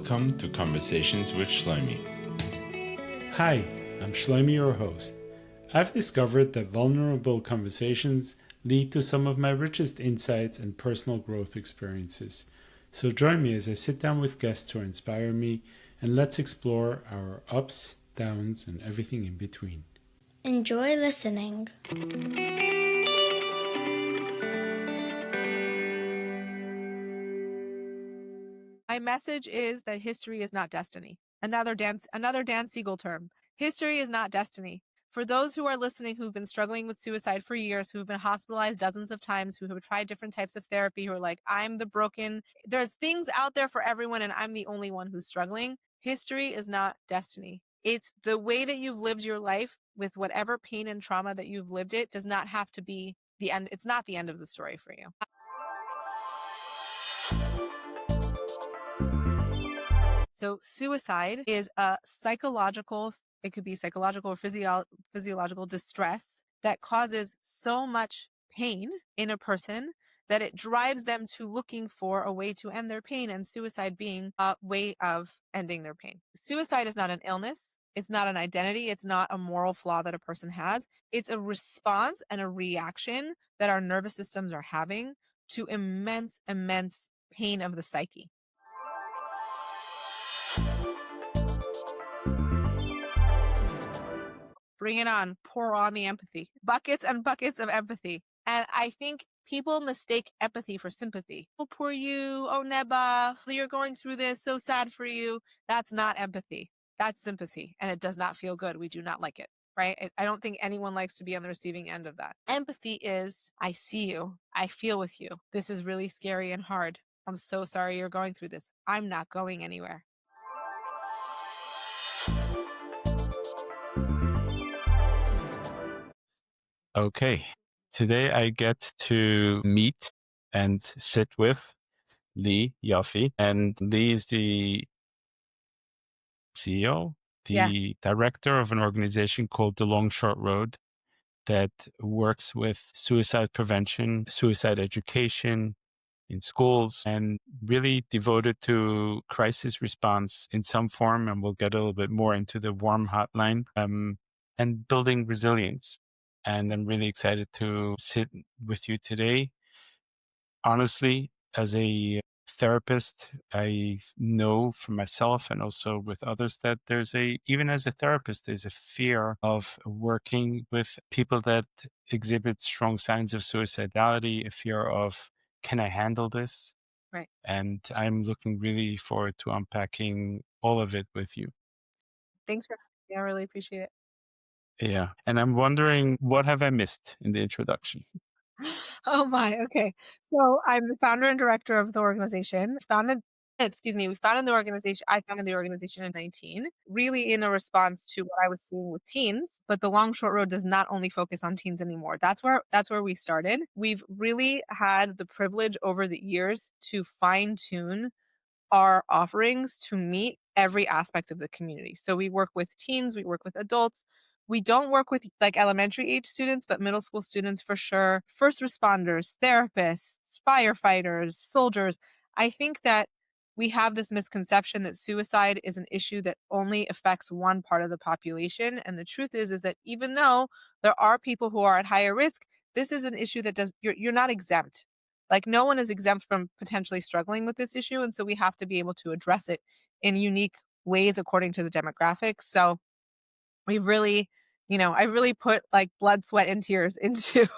Welcome to Conversations with Shlomi. Hi, I'm Shlomi, your host. I've discovered that vulnerable conversations lead to some of my richest insights and personal growth experiences. So join me as I sit down with guests who inspire me, and let's explore our ups, downs, and everything in between. Enjoy listening. My message is that history is not destiny. Another Dan Siegel term. History is not destiny. For those who are listening who've been struggling with suicide for years, who've been hospitalized dozens of times, who have tried different types of therapy, who are like, I'm the broken, there's things out there for everyone and I'm the only one who's struggling. History is not destiny. It's the way that you've lived your life with whatever pain and trauma that you've lived. It does not have to be the end. It's not the end of the story for you. So suicide is a psychological, it could be psychological or physiological distress that causes so much pain in a person that it drives them to looking for a way to end their pain, and suicide being a way of ending their pain. Suicide is not an illness. It's not an identity. It's not a moral flaw that a person has. It's a response and a reaction that our nervous systems are having to immense, immense pain of the psyche. Bring it on. Pour on the empathy. Buckets and buckets of empathy. And I think people mistake empathy for sympathy. Oh, poor you. Oh, Neba, you're going through this. So sad for you. That's not empathy. That's sympathy. And it does not feel good. We do not like it, right? I don't think anyone likes to be on the receiving end of that. Empathy is, I see you. I feel with you. This is really scary and hard. I'm so sorry you're going through this. I'm not going anywhere. Okay, today I get to meet and sit with Leigh Ioffe, and Leigh is the CEO, the director of an organization called The Long Short Road that works with suicide prevention, suicide education in schools, and really devoted to crisis response in some form. And we'll get a little bit more into the warm hotline and building resilience. And I'm really excited to sit with you today. Honestly, as a therapist, I know for myself and also with others that even as a therapist, there's a fear of working with people that exhibit strong signs of suicidality, a fear of, can I handle this? Right. And I'm looking really forward to unpacking all of it with you. Thanks for having me. I really appreciate it. Yeah. And I'm wondering, what have I missed in the introduction? Oh my, okay. So I'm the founder and director of the organization. We founded the organization. I founded the organization in 2019, really in a response to what I was seeing with teens. But the Long Short Road does not only focus on teens anymore. That's where we started. We've really had the privilege over the years to fine tune our offerings to meet every aspect of the community. So we work with teens, we work with adults. We don't work with like elementary age students, but middle school students for sure. First responders, therapists, firefighters, soldiers. I think that we have this misconception that suicide is an issue that only affects one part of the population. And the truth is that even though there are people who are at higher risk, this is an issue that you're not exempt. Like no one is exempt from potentially struggling with this issue. And so we have to be able to address it in unique ways according to the demographics. So we've really, I really put like blood, sweat, and tears into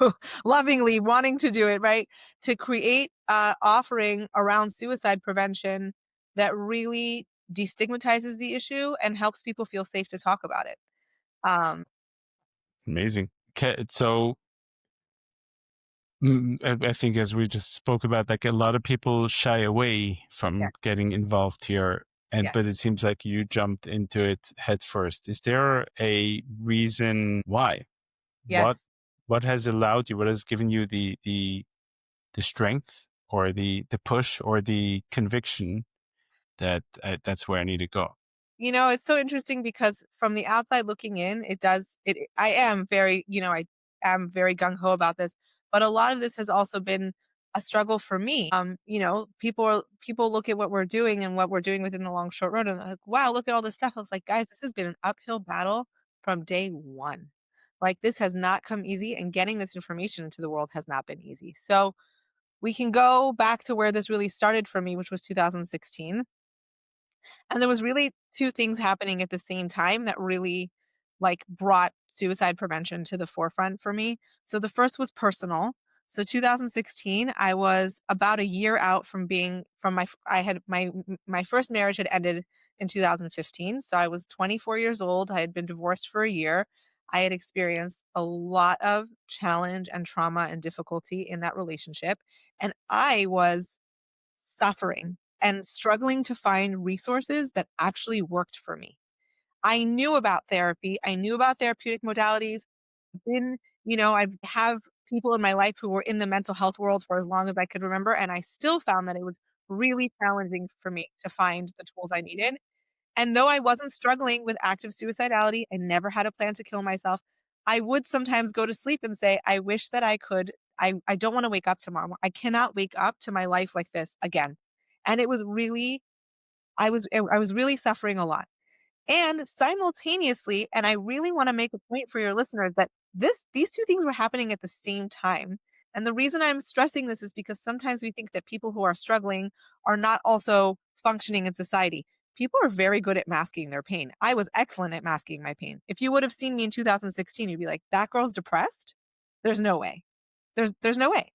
lovingly wanting to do it, right? To create offering around suicide prevention that really destigmatizes the issue and helps people feel safe to talk about it. Amazing. Okay, so I think, as we just spoke about, like a lot of people shy away from Yes. getting involved here, Yes. but it seems like you jumped into it head first. Is there a reason why? Yes. What has allowed you? What has given you the strength or the push or the conviction that that's where I need to go? It's so interesting because from the outside looking in, I am very, I am very gung ho about this, but a lot of this has also been a struggle for me. People look at what we're doing and what we're doing within the long short road and they're like, wow, look at all this stuff. I was like, guys, this has been an uphill battle from day one. Like this has not come easy, and getting this information into the world has not been easy. So we can go back to where this really started for me, which was 2016. And there was really two things happening at the same time that really like brought suicide prevention to the forefront for me. So the first was personal. So 2016, I was about a year out from being from my I had my first marriage had ended in 2015. So I was 24 years old. I had been divorced for a year. I had experienced a lot of challenge and trauma and difficulty in that relationship, and I was suffering and struggling to find resources that actually worked for me. I knew about therapy. I knew about therapeutic modalities. Been, I have people in my life who were in the mental health world for as long as I could remember. And I still found that it was really challenging for me to find the tools I needed. And though I wasn't struggling with active suicidality, I never had a plan to kill myself. I would sometimes go to sleep and say, I wish that I could. I don't want to wake up tomorrow. I cannot wake up to my life like this again. And it was really, I was really suffering a lot. And simultaneously, and I really want to make a point for your listeners that these two things were happening at the same time. And the reason I'm stressing this is because sometimes we think that people who are struggling are not also functioning in society. People are very good at masking their pain. I was excellent at masking my pain. If you would have seen me in 2016, you'd be like, that girl's depressed? There's no way. There's no way.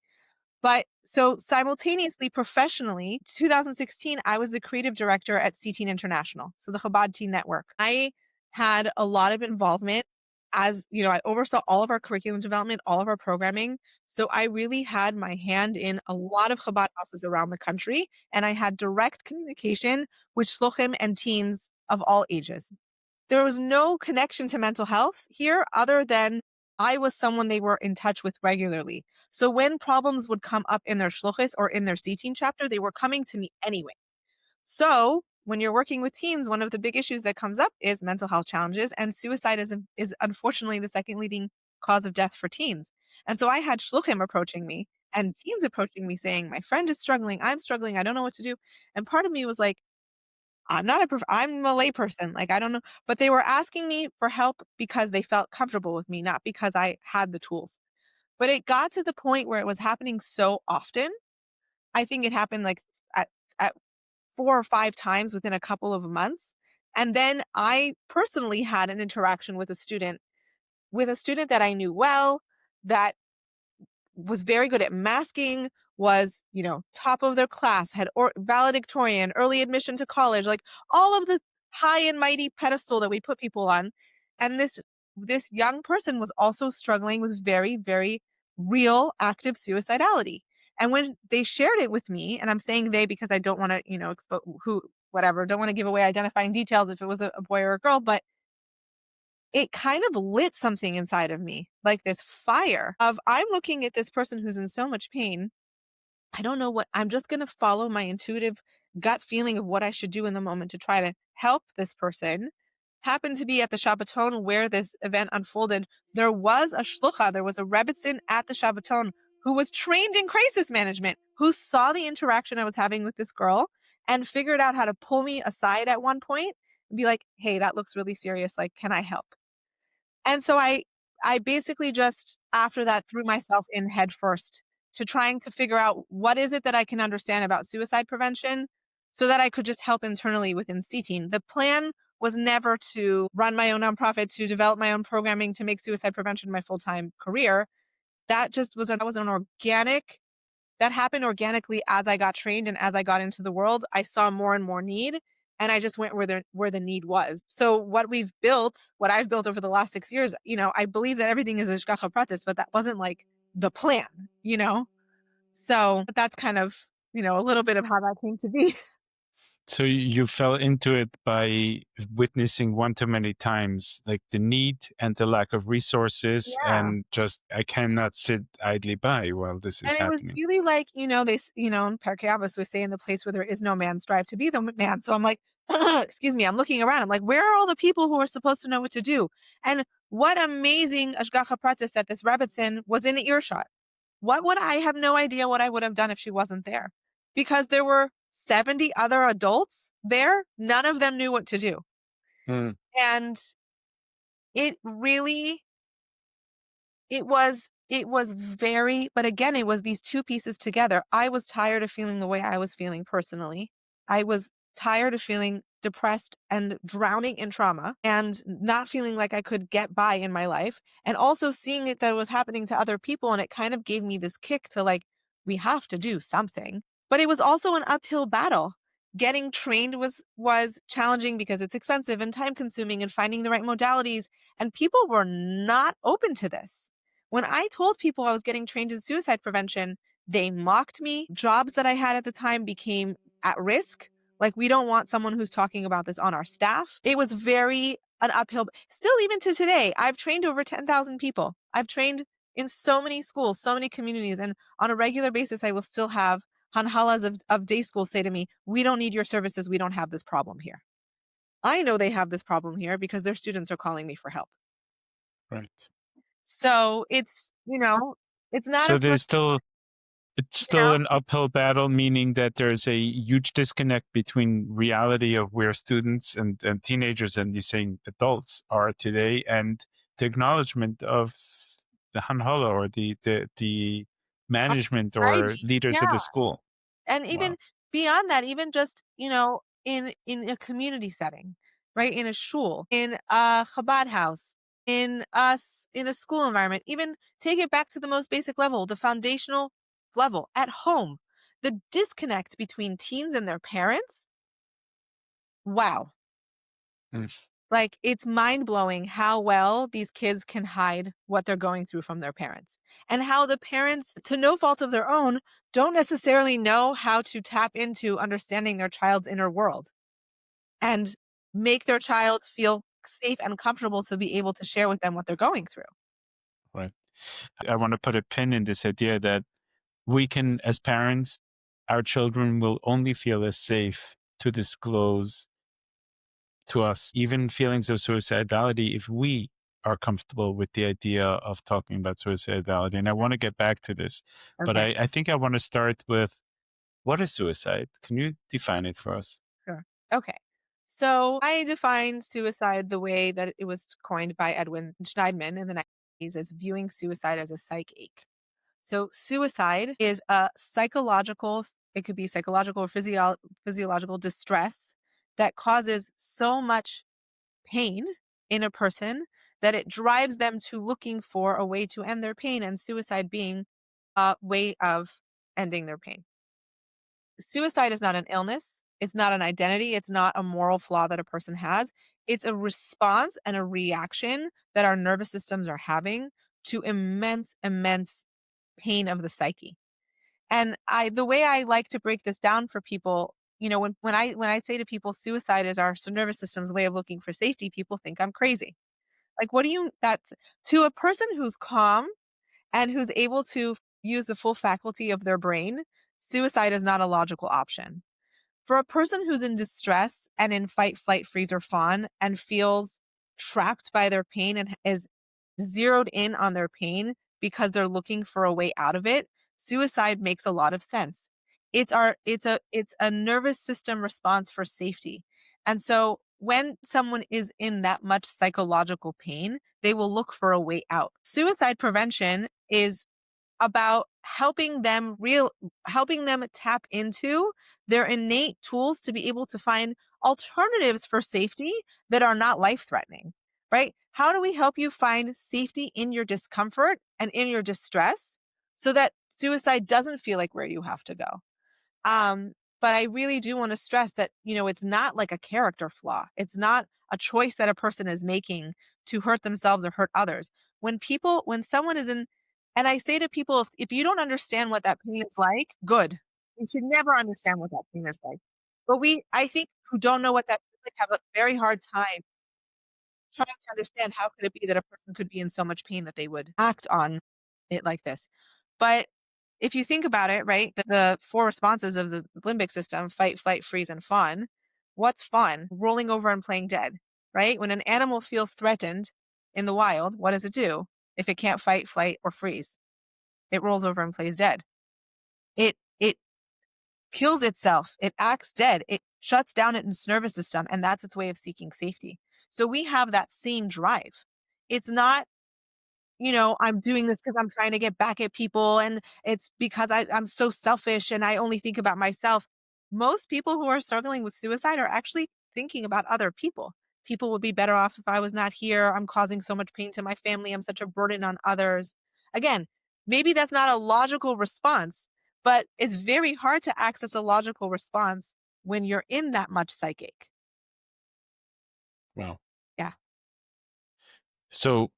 But so simultaneously, professionally, 2016, I was the creative director at C-Teen International, so the Chabad Teen Network. I had a lot of involvement I oversaw all of our curriculum development, all of our programming. So I really had my hand in a lot of Chabad houses around the country, and I had direct communication with shluchim and teens of all ages. There was no connection to mental health here other than I was someone they were in touch with regularly. So when problems would come up in their shluchis or in their C-Teen chapter, they were coming to me anyway. So when you're working with teens, one of the big issues that comes up is mental health challenges, and suicide is unfortunately the second leading cause of death for teens. And so I had shluchim approaching me and teens approaching me saying, my friend is struggling, I'm struggling, I don't know what to do. And part of me was like, I'm a layperson. Like, I don't know. But they were asking me for help because they felt comfortable with me, not because I had the tools. But it got to the point where it was happening so often. I think it happened like at 4 or 5 times within a couple of months. And then I personally had an interaction with a student that I knew well, that was very good at masking, was, top of their class, had valedictorian, early admission to college, like all of the high and mighty pedestal that we put people on. And this young person was also struggling with very, very real active suicidality. And when they shared it with me, and I'm saying they because I don't want to, expose don't want to give away identifying details if it was a boy or a girl, but it kind of lit something inside of me, like this fire of I'm looking at this person who's in so much pain. I don't know what, I'm just going to follow my intuitive gut feeling of what I should do in the moment to try to help this person. Happened to be at the Shabbaton where this event unfolded. There was a shlucha, there was a Rebbitzin at the Shabbaton who was trained in crisis management, who saw the interaction I was having with this girl and figured out how to pull me aside at one point and be like, hey, that looks really serious. Like, can I help? And so I basically just after that threw myself in head first to trying to figure out what is it that I can understand about suicide prevention so that I could just help internally within C-Teen. The plan was never to run my own nonprofit, to develop my own programming, to make suicide prevention my full-time career. That was an organic, that happened organically as I got trained and as I got into the world. I saw more and more need, and I just went where the need was. So what I've built over the last 6 years, I believe that everything is ishgacha pratis, but that wasn't like the plan. So that's kind of, a little bit of how that came to be. So you fell into it by witnessing one too many times, like the need and the lack of resources, Yeah. and just I cannot sit idly by while this is And it was happening. really like, in Pirkei Avos we say, in the place where there is no man, strive to be the man. So I'm like, excuse me, I'm looking around. I'm like, where are all the people who are supposed to know what to do? And what amazing ashgacha pratis that this Rebbitzin was in earshot. I have no idea what I would have done if she wasn't there, because there were 70 other adults there. None of them knew what to do. Mm. And it really, it was very, but again, it was these two pieces together. I was tired of feeling the way I was feeling personally. I was tired of feeling depressed and drowning in trauma and not feeling like I could get by in my life. And also seeing it that it was happening to other people. And it kind of gave me this kick to like, we have to do something. But it was also an uphill battle. Getting trained was challenging because it's expensive and time consuming, and finding the right modalities. And people were not open to this. When I told people I was getting trained in suicide prevention, they mocked me. Jobs that I had at the time became at risk. Like, we don't want someone who's talking about this on our staff. It was very an uphill. Still, even to today, I've trained over 10,000 people. I've trained in so many schools, so many communities. And on a regular basis, I will still have Hanhalas of day schools say to me, we don't need your services. We don't have this problem here. I know they have this problem here because their students are calling me for help. Right. So it's, it's not So as much, it's you still know, an uphill battle, meaning that there's a huge disconnect between reality of where students and teenagers and you're saying adults are today and the acknowledgement of the Hanhala or the our management or society. leaders of Yeah. the school. And Wow. even beyond that, even just, in a community setting, right? In a shul, in a Chabad house, in a school environment, even take it back to the most basic level, the foundational level at home. The disconnect between teens and their parents. Wow. Mm. Like, it's mind blowing how well these kids can hide what they're going through from their parents, and how the parents, to no fault of their own, don't necessarily know how to tap into understanding their child's inner world and make their child feel safe and comfortable to be able to share with them what they're going through. Right. I want to put a pin in this idea that we can, as parents, our children will only feel as safe to disclose to us even feelings of suicidality if we are comfortable with the idea of talking about suicidality. And I want to get back to this, but Okay, I think I want to start with what is suicide? Can you define it for us? sure. Okay. So I define suicide the way that it was coined by Edwin Schneidman in the 90s, as viewing suicide as a psych ache. So suicide is a psychological, it could be psychological or physiological distress that causes so much pain in a person that it drives them to looking for a way to end their pain, and suicide being a way of ending their pain. Suicide is not an illness. It's not an identity. It's not a moral flaw that a person has. It's a response and a reaction that our nervous systems are having to immense, immense pain of the psyche. And the way I like to break this down for people, when I say to people suicide is our nervous system's way of looking for safety, people think I'm crazy. Like, what do you that's to a person who's calm and who's able to use the full faculty of their brain, suicide is not a logical option. For a person who's in distress and in fight, flight, freeze, or fawn and feels trapped by their pain and is zeroed in on their pain because they're looking for a way out of it, suicide makes a lot of sense. It's a nervous system response for safety. And so when someone is in that much psychological pain, they will look for a way out. Suicide prevention is about helping them tap into their innate tools to be able to find alternatives for safety that are not life threatening, right? How do we help you find safety in your discomfort and in your distress so that suicide doesn't feel like where you have to go? Um, but I really do want to stress that, it's not like a character flaw. It's not a choice that a person is making to hurt themselves or hurt others. When someone is in, and I say to people, if you don't understand what that pain is like, good. You should never understand what that pain is like. But I think, who don't know what that feels like, have a very hard time trying to understand how could it be that a person could be in so much pain that they would act on it like this. But if you think about it, right, the four responses of the limbic system, fight, flight, freeze, and fawn. What's fun? Rolling over and playing dead, right? When an animal feels threatened in the wild, what does it do if it can't fight, flight, or freeze? it rolls over and plays dead. It kills itself. It acts dead. It shuts down its nervous system, and that's its way of seeking safety. So we have that same drive. It's not, I'm doing this because I'm trying to get back at people, and it's because I'm so selfish and I only think about myself. Most people who are struggling with suicide are actually thinking about other people. People would be better off if I was not here. I'm causing so much pain to my family. I'm such a burden on others. Again, maybe that's not a logical response, but it's very hard to access a logical response when you're in that much psychic. Wow. Yeah. So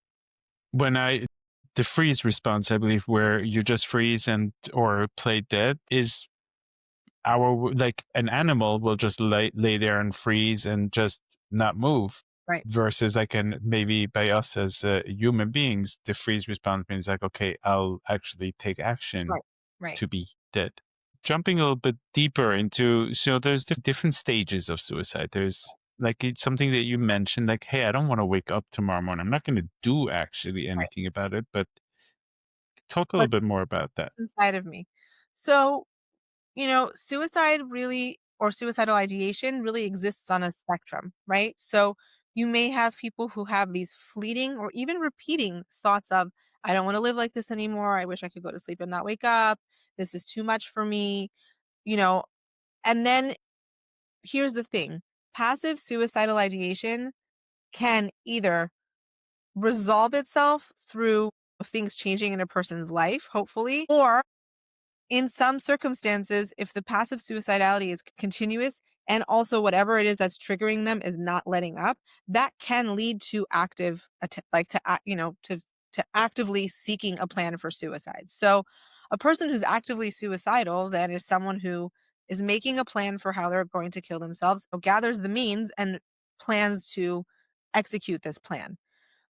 the freeze response, I believe, where you just freeze or play dead, is like an animal will just lay there and freeze and just not move. Right. Versus maybe by us as human beings, the freeze response means like, okay, I'll actually take action Right. to be dead. Jumping a little bit deeper into, so there's different stages of suicide. There's like something that you mentioned, like, hey, I don't want to wake up tomorrow morning. I'm not going to do actually anything about it, but talk a little bit more about that. What's inside of me. So, suicide really, or suicidal ideation really exists on a spectrum, right? So you may have people who have these fleeting or even repeating thoughts of, I don't want to live like this anymore. I wish I could go to sleep and not wake up. This is too much for me, and then here's the thing. Passive suicidal ideation can either resolve itself through things changing in a person's life, hopefully, or in some circumstances, if the passive suicidality is continuous and also whatever it is that's triggering them is not letting up, that can lead to to actively seeking a plan for suicide. So a person who's actively suicidal then is someone who is making a plan for how they're going to kill themselves, gathers the means and plans to execute this plan.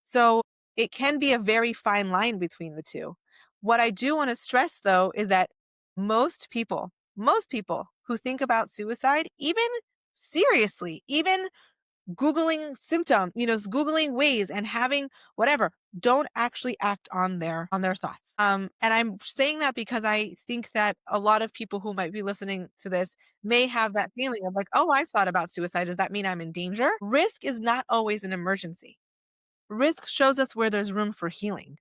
So it can be a very fine line between the two. What I do want to stress, though, is that most people who think about suicide, even seriously, even Googling Googling ways and having whatever, don't actually act on their thoughts. And I'm saying that because I think that a lot of people who might be listening to this may have that feeling of like, oh, I've thought about suicide. Does that mean I'm in danger? Risk is not always an emergency. Risk shows us where there's room for healing,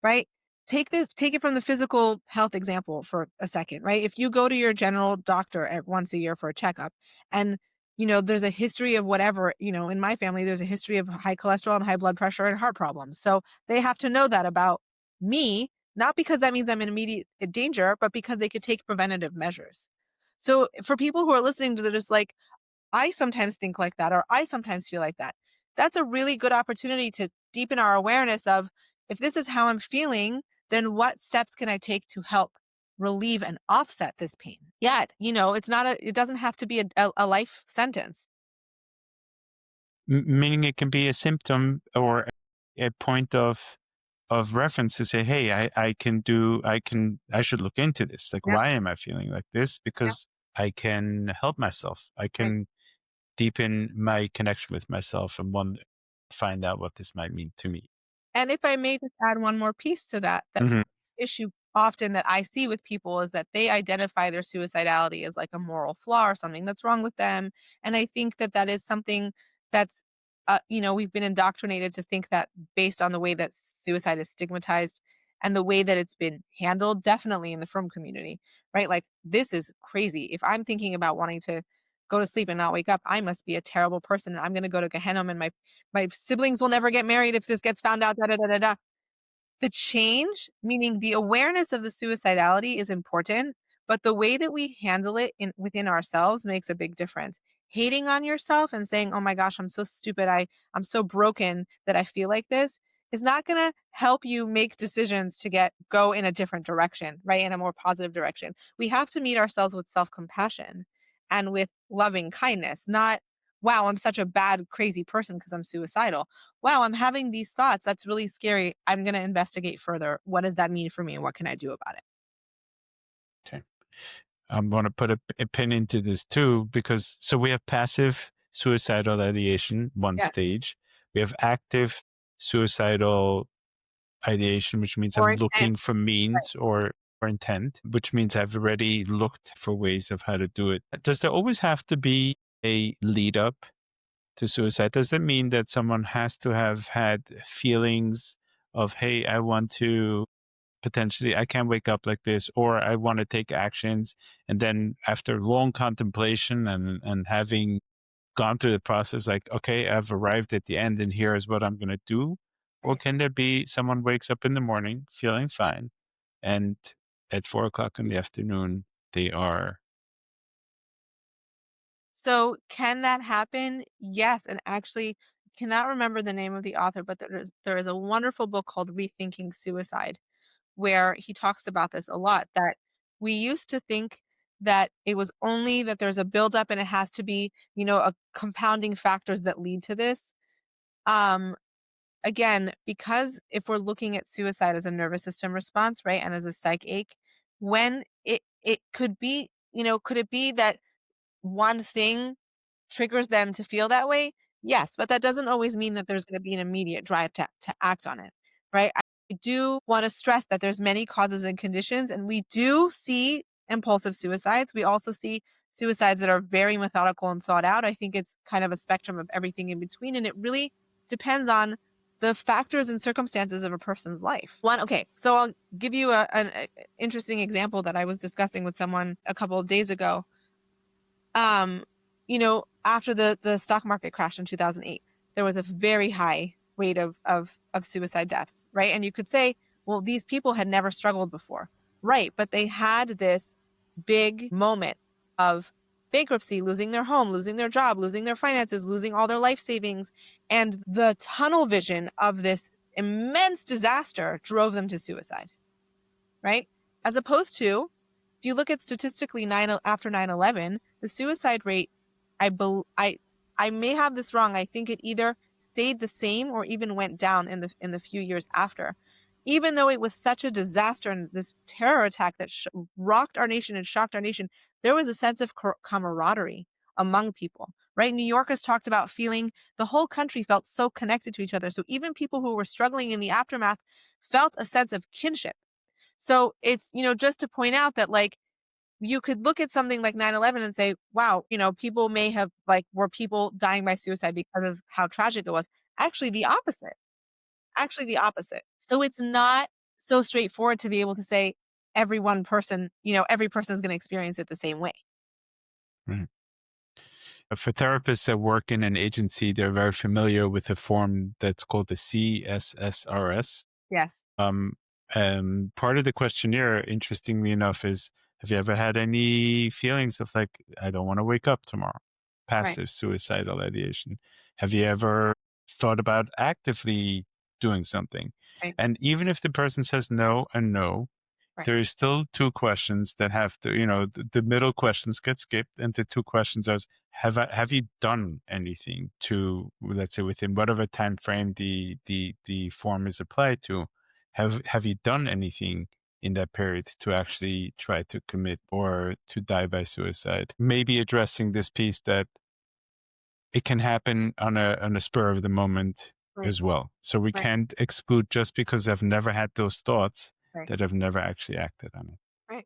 right? Take it from the physical health example for a second, right? If you go to your general doctor once a year for a checkup and there's a history of whatever, in my family, there's a history of high cholesterol and high blood pressure and heart problems. So they have to know that about me, not because that means I'm in immediate danger, but because they could take preventative measures. So for people who are listening to this, like, I sometimes think like that, or I sometimes feel like that. That's a really good opportunity to deepen our awareness of, if this is how I'm feeling, then what steps can I take to help relieve and offset this pain? Yeah, it doesn't have to be a life sentence. Meaning it can be a symptom or a point of reference to say, hey, I should look into this. Like, Yep. why am I feeling like this? Because I can help myself. I can deepen my connection with myself and find out what this might mean to me. And if I may just add one more piece to that, issue often that I see with people is that they identify their suicidality as like a moral flaw or something that's wrong with them. And I think that is something that's, we've been indoctrinated to think that based on the way that suicide is stigmatized and the way that it's been handled, definitely in the frum community, right? Like, this is crazy. If I'm thinking about wanting to go to sleep and not wake up, I must be a terrible person. And I'm going to go to Gehenna and my siblings will never get married if this gets found out, da, da, da, da, da. The change, meaning the awareness of the suicidality, is important, but the way that we handle it within ourselves makes a big difference. Hating on yourself and saying, oh my gosh, I'm so stupid, I'm so broken that I feel like this, is not going to help you make decisions to go in a different direction, right? In a more positive direction. We have to meet ourselves with self-compassion and with loving kindness, not, wow, I'm such a bad, crazy person because I'm suicidal. Wow, I'm having these thoughts. That's really scary. I'm going to investigate further. What does that mean for me and what can I do about it? Okay. I'm going to put a pin into this too, because so we have passive suicidal ideation, one stage. We have active suicidal ideation, which means Or I'm intent. looking for means or intent, which means I've already looked for ways of how to do it. Does there always have to be a lead up to suicide? Does that mean that someone has to have had feelings of, hey, I want to potentially, I can't wake up like this, or I want to take actions. And then after long contemplation and having gone through the process, like, okay, I've arrived at the end and here is what I'm going to do. Or Right. can there be someone wakes up in the morning feeling fine and at 4 o'clock in the afternoon, they are. So can that happen? Yes. And actually, cannot remember the name of the author, but there is a wonderful book called Rethinking Suicide, where he talks about this a lot, that we used to think that it was only that there's a buildup and it has to be, a compounding factors that lead to this. Um, Again, because if we're looking at suicide as a nervous system response, right, and as a psych ache, when it could be, could it be that one thing triggers them to feel that way? Yes, but that doesn't always mean that there's going to be an immediate drive to act on it, right? I do want to stress that there's many causes and conditions, and we do see impulsive suicides. We also see suicides that are very methodical and thought out. I think it's kind of a spectrum of everything in between, and it really depends on the factors and circumstances of a person's life. Okay, so I'll give you an interesting example that I was discussing with someone a couple of days ago. After the stock market crash in 2008, there was a very high rate of suicide deaths, right? And you could say, well, these people had never struggled before, right? But they had this big moment of bankruptcy, losing their home, losing their job, losing their finances, losing all their life savings. And the tunnel vision of this immense disaster drove them to suicide, right? As opposed to, if you look at statistically after 9/11, the suicide rate, I may have this wrong. I think it either stayed the same or even went down in the few years after. Even though it was such a disaster and this terror attack that rocked our nation and shocked our nation, there was a sense of camaraderie among people, right? New Yorkers talked about feeling the whole country felt so connected to each other. So even people who were struggling in the aftermath felt a sense of kinship. So it's, just to point out that, like, you could look at something like 9/11 and say, wow, people may have, were people dying by suicide because of how tragic it was. Actually, the opposite. Actually, the opposite. So it's not so straightforward to be able to say every person is going to experience it the same way. Right. For therapists that work in an agency, they're very familiar with a form that's called the CSSRS. Yes. Part of the questionnaire, interestingly enough, is, have you ever had any feelings of like, I don't want to wake up tomorrow? Right. Passive suicidal ideation. Have you ever thought about actively doing something? Right. And even if the person says no and no, Right. there is still two questions that have to, the middle questions get skipped, and the two questions are, have you done anything to, let's say, within whatever time frame the form is applied to, have you done anything in that period to actually try to commit or to die by suicide? Maybe addressing this piece that it can happen on a spur of the moment as well. So we can't exclude just because I've never had those thoughts that I've never actually acted on it. Right.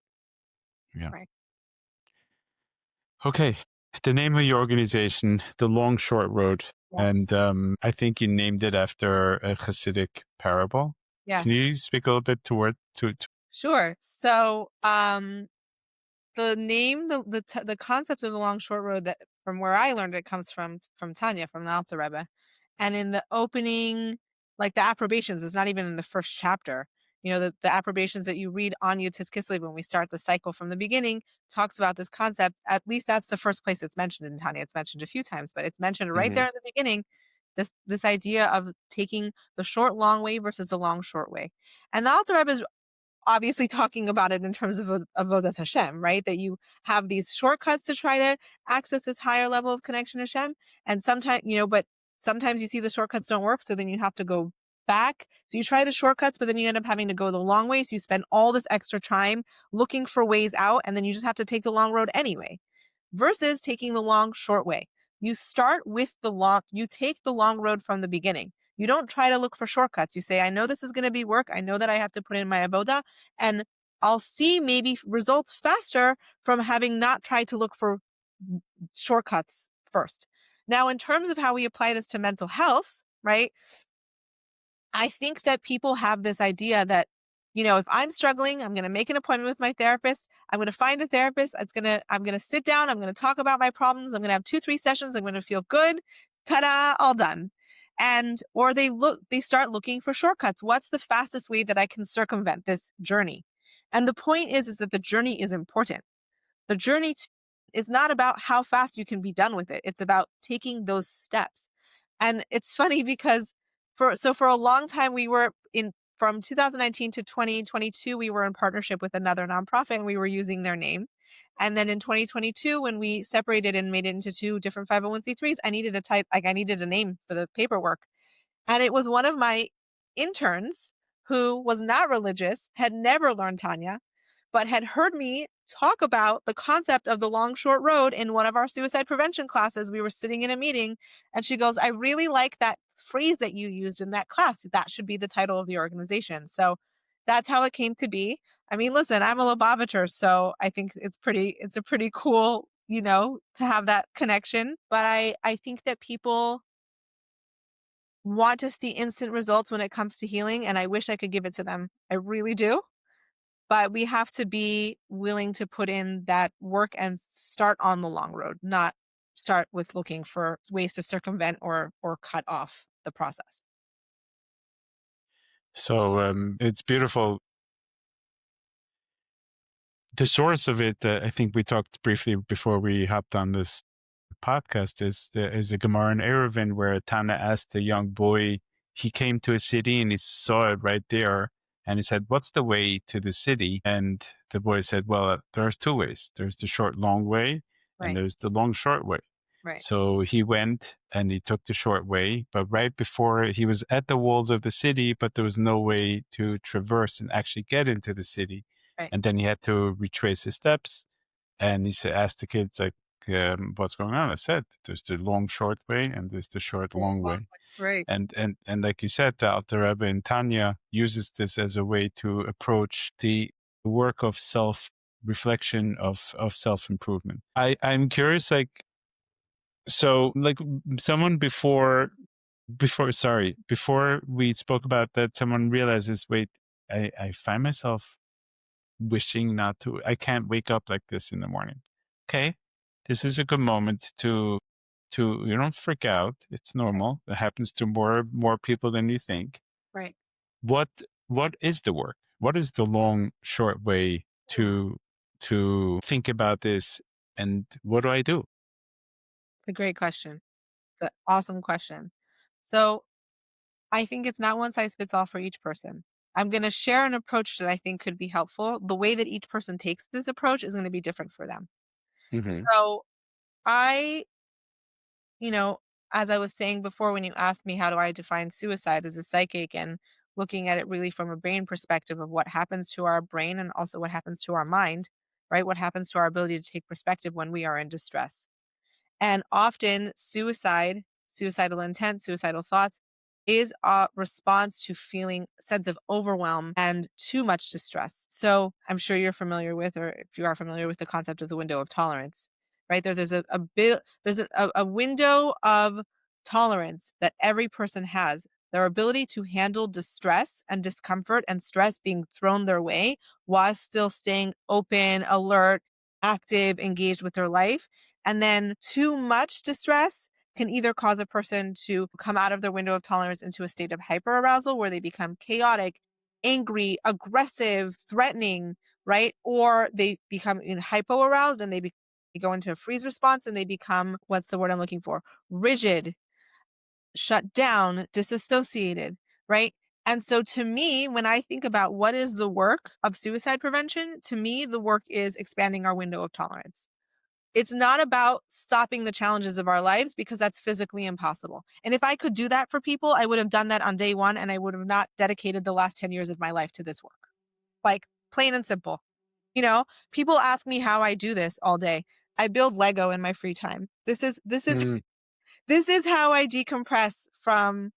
Yeah. Right. Okay. The name of your organization, The Long Short Road. Yes. And I think you named it after a Hasidic parable. Yes. Can you speak a little bit to Sure. So, the name, the concept of the long short road, that from where I learned it, comes from Tanya, from the Alter Rebbe. And in the opening, like the approbations, it's not even in the first chapter. The approbations that you read on Yutis Kislev when we start the cycle from the beginning talks about this concept. At least that's the first place it's mentioned in Tanya. It's mentioned a few times, but it's mentioned right there in the beginning. This idea of taking the short long way versus the long short way. And the Alter Rebbe is obviously talking about it in terms of Avodas Hashem, right? That you have these shortcuts to try to access this higher level of connection to Hashem. And sometimes, but sometimes you see the shortcuts don't work. So then you have to go back. So you try the shortcuts, but then you end up having to go the long way. So you spend all this extra time looking for ways out, and then you just have to take the long road anyway, versus taking the long short way. You start with you take the long road from the beginning. You don't try to look for shortcuts. You say, I know this is going to be work. I know that I have to put in my avoda, and I'll see maybe results faster from having not tried to look for shortcuts first. Now, in terms of how we apply this to mental health, right? I think that people have this idea that, if I'm struggling, I'm going to make an appointment with my therapist. I'm going to find a therapist. I'm going to sit down. I'm going to talk about my problems. I'm going to have 2-3 sessions. I'm going to feel good. Ta-da, all done. Or they start looking for shortcuts. What's the fastest way that I can circumvent this journey? And the point is that the journey is important. The journey is not about how fast you can be done with it. It's about taking those steps. And it's funny because for a long time from 2019 to 2022, we were in partnership with another nonprofit and we were using their name. And then in 2022, when we separated and made it into 2 different 501c3s, I needed a name for the paperwork. And it was one of my interns who was not religious, had never learned Tanya, but had heard me talk about the concept of the long short road in one of our suicide prevention classes. We were sitting in a meeting and she goes, I really like that phrase that you used in that class. That should be the title of the organization. So that's how it came to be. I mean, listen, I'm a Lubavitcher, so I think it's a pretty cool, to have that connection. But I think that people want to see instant results when it comes to healing, and I wish I could give it to them. I really do. But we have to be willing to put in that work and start on the long road, not start with looking for ways to circumvent or cut off the process. So it's beautiful. The source of it, I think we talked briefly before we hopped on this podcast, is a Gemara in Eruvin where Tana asked a young boy, he came to a city and he saw it right there. And he said, what's the way to the city? And the boy said, well, there's 2 ways. There's the short, long way, and Right. there's the long, short way. Right. So he went and he took the short way, but right before he was at the walls of the city, but there was no way to traverse and actually get into the city. Right. And then he had to retrace his steps. And he asked the kids, like, what's going on? I said, there's the long, short way and there's the short, long way. Right. And like you said, the Alter Rebbe in Tanya uses this as a way to approach the work of self-reflection, of self-improvement. I'm curious, like, so like someone before we spoke about that, someone realizes, wait, I find myself wishing not to, I can't wake up like this in the morning. Okay. This is a good moment to you don't freak out. It's normal. It happens to more people than you think. Right. What is the work? What is the long, short way to think about this? And what do I do? It's a great question. It's an awesome question. So I think it's not one size fits all for each person. I'm going to share an approach that I think could be helpful. The way that each person takes this approach is going to be different for them. Mm-hmm. So I, as I was saying before, when you asked me how do I define suicide as a psychic, and looking at it really from a brain perspective of what happens to our brain and also what happens to our mind, right? What happens to our ability to take perspective when we are in distress. And often suicidal intent, suicidal thoughts is a response to feeling a sense of overwhelm and too much distress. So I'm sure you're familiar with, or if you are familiar with, the concept of the window of tolerance, right? There's a window of tolerance that every person has. Their ability to handle distress and discomfort and stress being thrown their way while still staying open, alert, active, engaged with their life. And then too much distress can either cause a person to come out of their window of tolerance into a state of hyperarousal where they become chaotic, angry, aggressive, threatening, right? Or they become hypoaroused and they go into a freeze response and they become, what's the word I'm looking for? Rigid, shut down, disassociated, right? And so to me, when I think about what is the work of suicide prevention, to me, the work is expanding our window of tolerance. It's not about stopping the challenges of our lives, because that's physically impossible. And if I could do that for people, I would have done that on day one, and I would have not dedicated the last 10 years of my life to this work. Like, plain and simple. People ask me how I do this all day. I build Lego in my free time. This is how I decompress from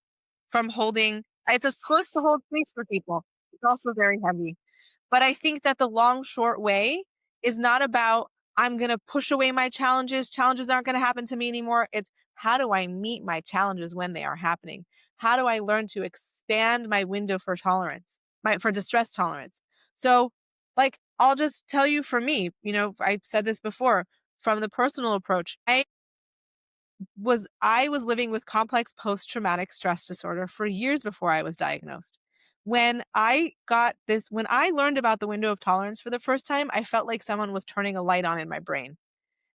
from holding. It's supposed to hold space for people. It's also very heavy. But I think that the long, short way is not about, I'm going to push away my challenges. Challenges aren't going to happen to me anymore. It's, how do I meet my challenges when they are happening? How do I learn to expand my window for tolerance, for distress tolerance? So, like, I'll just tell you for me, I said this before, from the personal approach, I was living with complex post-traumatic stress disorder for years before I was diagnosed. When I learned about the window of tolerance for the first time, I felt like someone was turning a light on in my brain.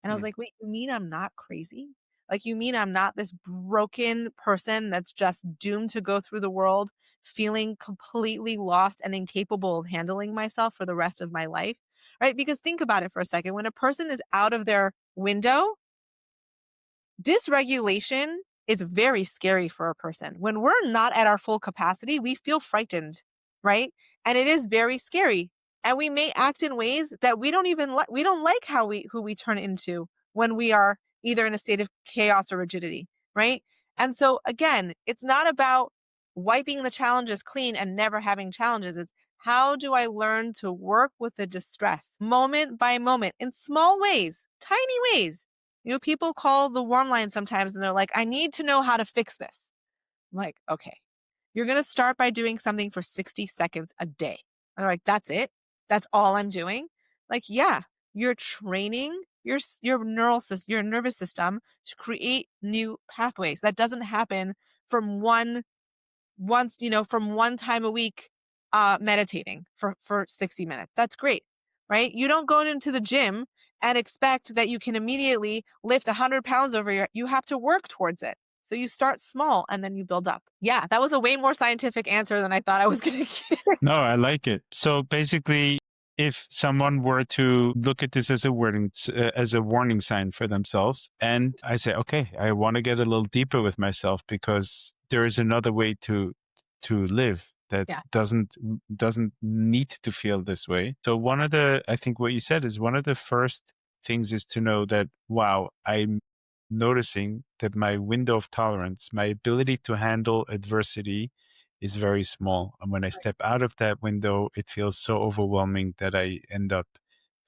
And I was Mm. like, wait, you mean I'm not crazy? Like, you mean I'm not this broken person that's just doomed to go through the world feeling completely lost and incapable of handling myself for the rest of my life? Right? Because think about it for a second. When a person is out of their window, dysregulation is very scary for a person. When we're not at our full capacity, we feel frightened, right? And it is very scary. And we may act in ways that we don't even like. We don't like who we turn into when we are either in a state of chaos or rigidity, right? And so again, it's not about wiping the challenges clean and never having challenges. It's, how do I learn to work with the distress moment by moment in small ways, tiny ways? People call the warm line sometimes and they're like, I need to know how to fix this. I'm like, okay, you're going to start by doing something for 60 seconds a day. And they're like, that's it? That's all I'm doing? Like, yeah, you're training your your nervous system to create new pathways. That doesn't happen from from one time a week meditating for 60 minutes. That's great, right? You don't go into the gym and expect that you can immediately lift 100 pounds you have to work towards it. So you start small and then you build up. Yeah, that was a way more scientific answer than I thought I was going to get. No, I like it. So basically, if someone were to look at this as a warning sign for themselves, and I say, okay, I want to get a little deeper with myself because there is another way to live that Yeah. doesn't need to feel this way. So I think what you said is one of the first things is to know that, wow, I'm noticing that my window of tolerance, my ability to handle adversity is very small. And when I step out of that window, it feels so overwhelming that I end up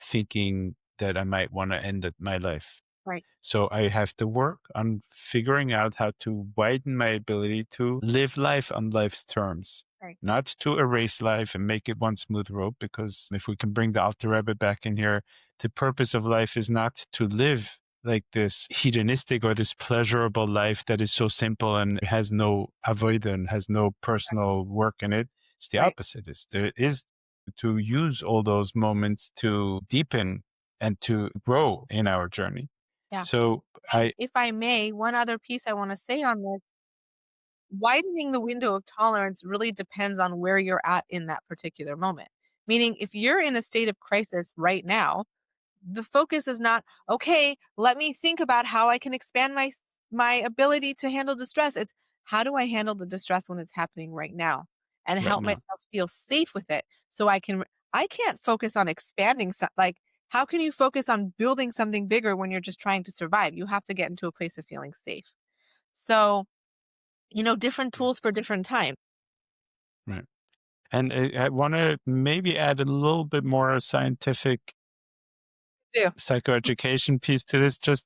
thinking that I might want to end my life. Right. So I have to work on figuring out how to widen my ability to live life on life's terms. Right. Not to erase life and make it one smooth road, because if we can bring the Alter Rebbe back in here, the purpose of life is not to live like this hedonistic or this pleasurable life that is so simple and has no avodah and has no personal work in it. It's the opposite. There is to use all those moments to deepen and to grow in our journey. Yeah. So if I may, one other piece I want to say on this, widening the window of tolerance really depends on where you're at in that particular moment. Meaning, if you're in a state of crisis right now, the focus is not, okay, let me think about how I can expand my ability to handle distress. It's, how do I handle the distress when it's happening right now and Right help now. myself feel safe with it so I can't focus on expanding like, how can you focus on building something bigger when you're just trying to survive? You have to get into a place of feeling safe. So, different tools for different times. Right. And I want to maybe add a little bit more scientific Do. psychoeducation piece to this. Just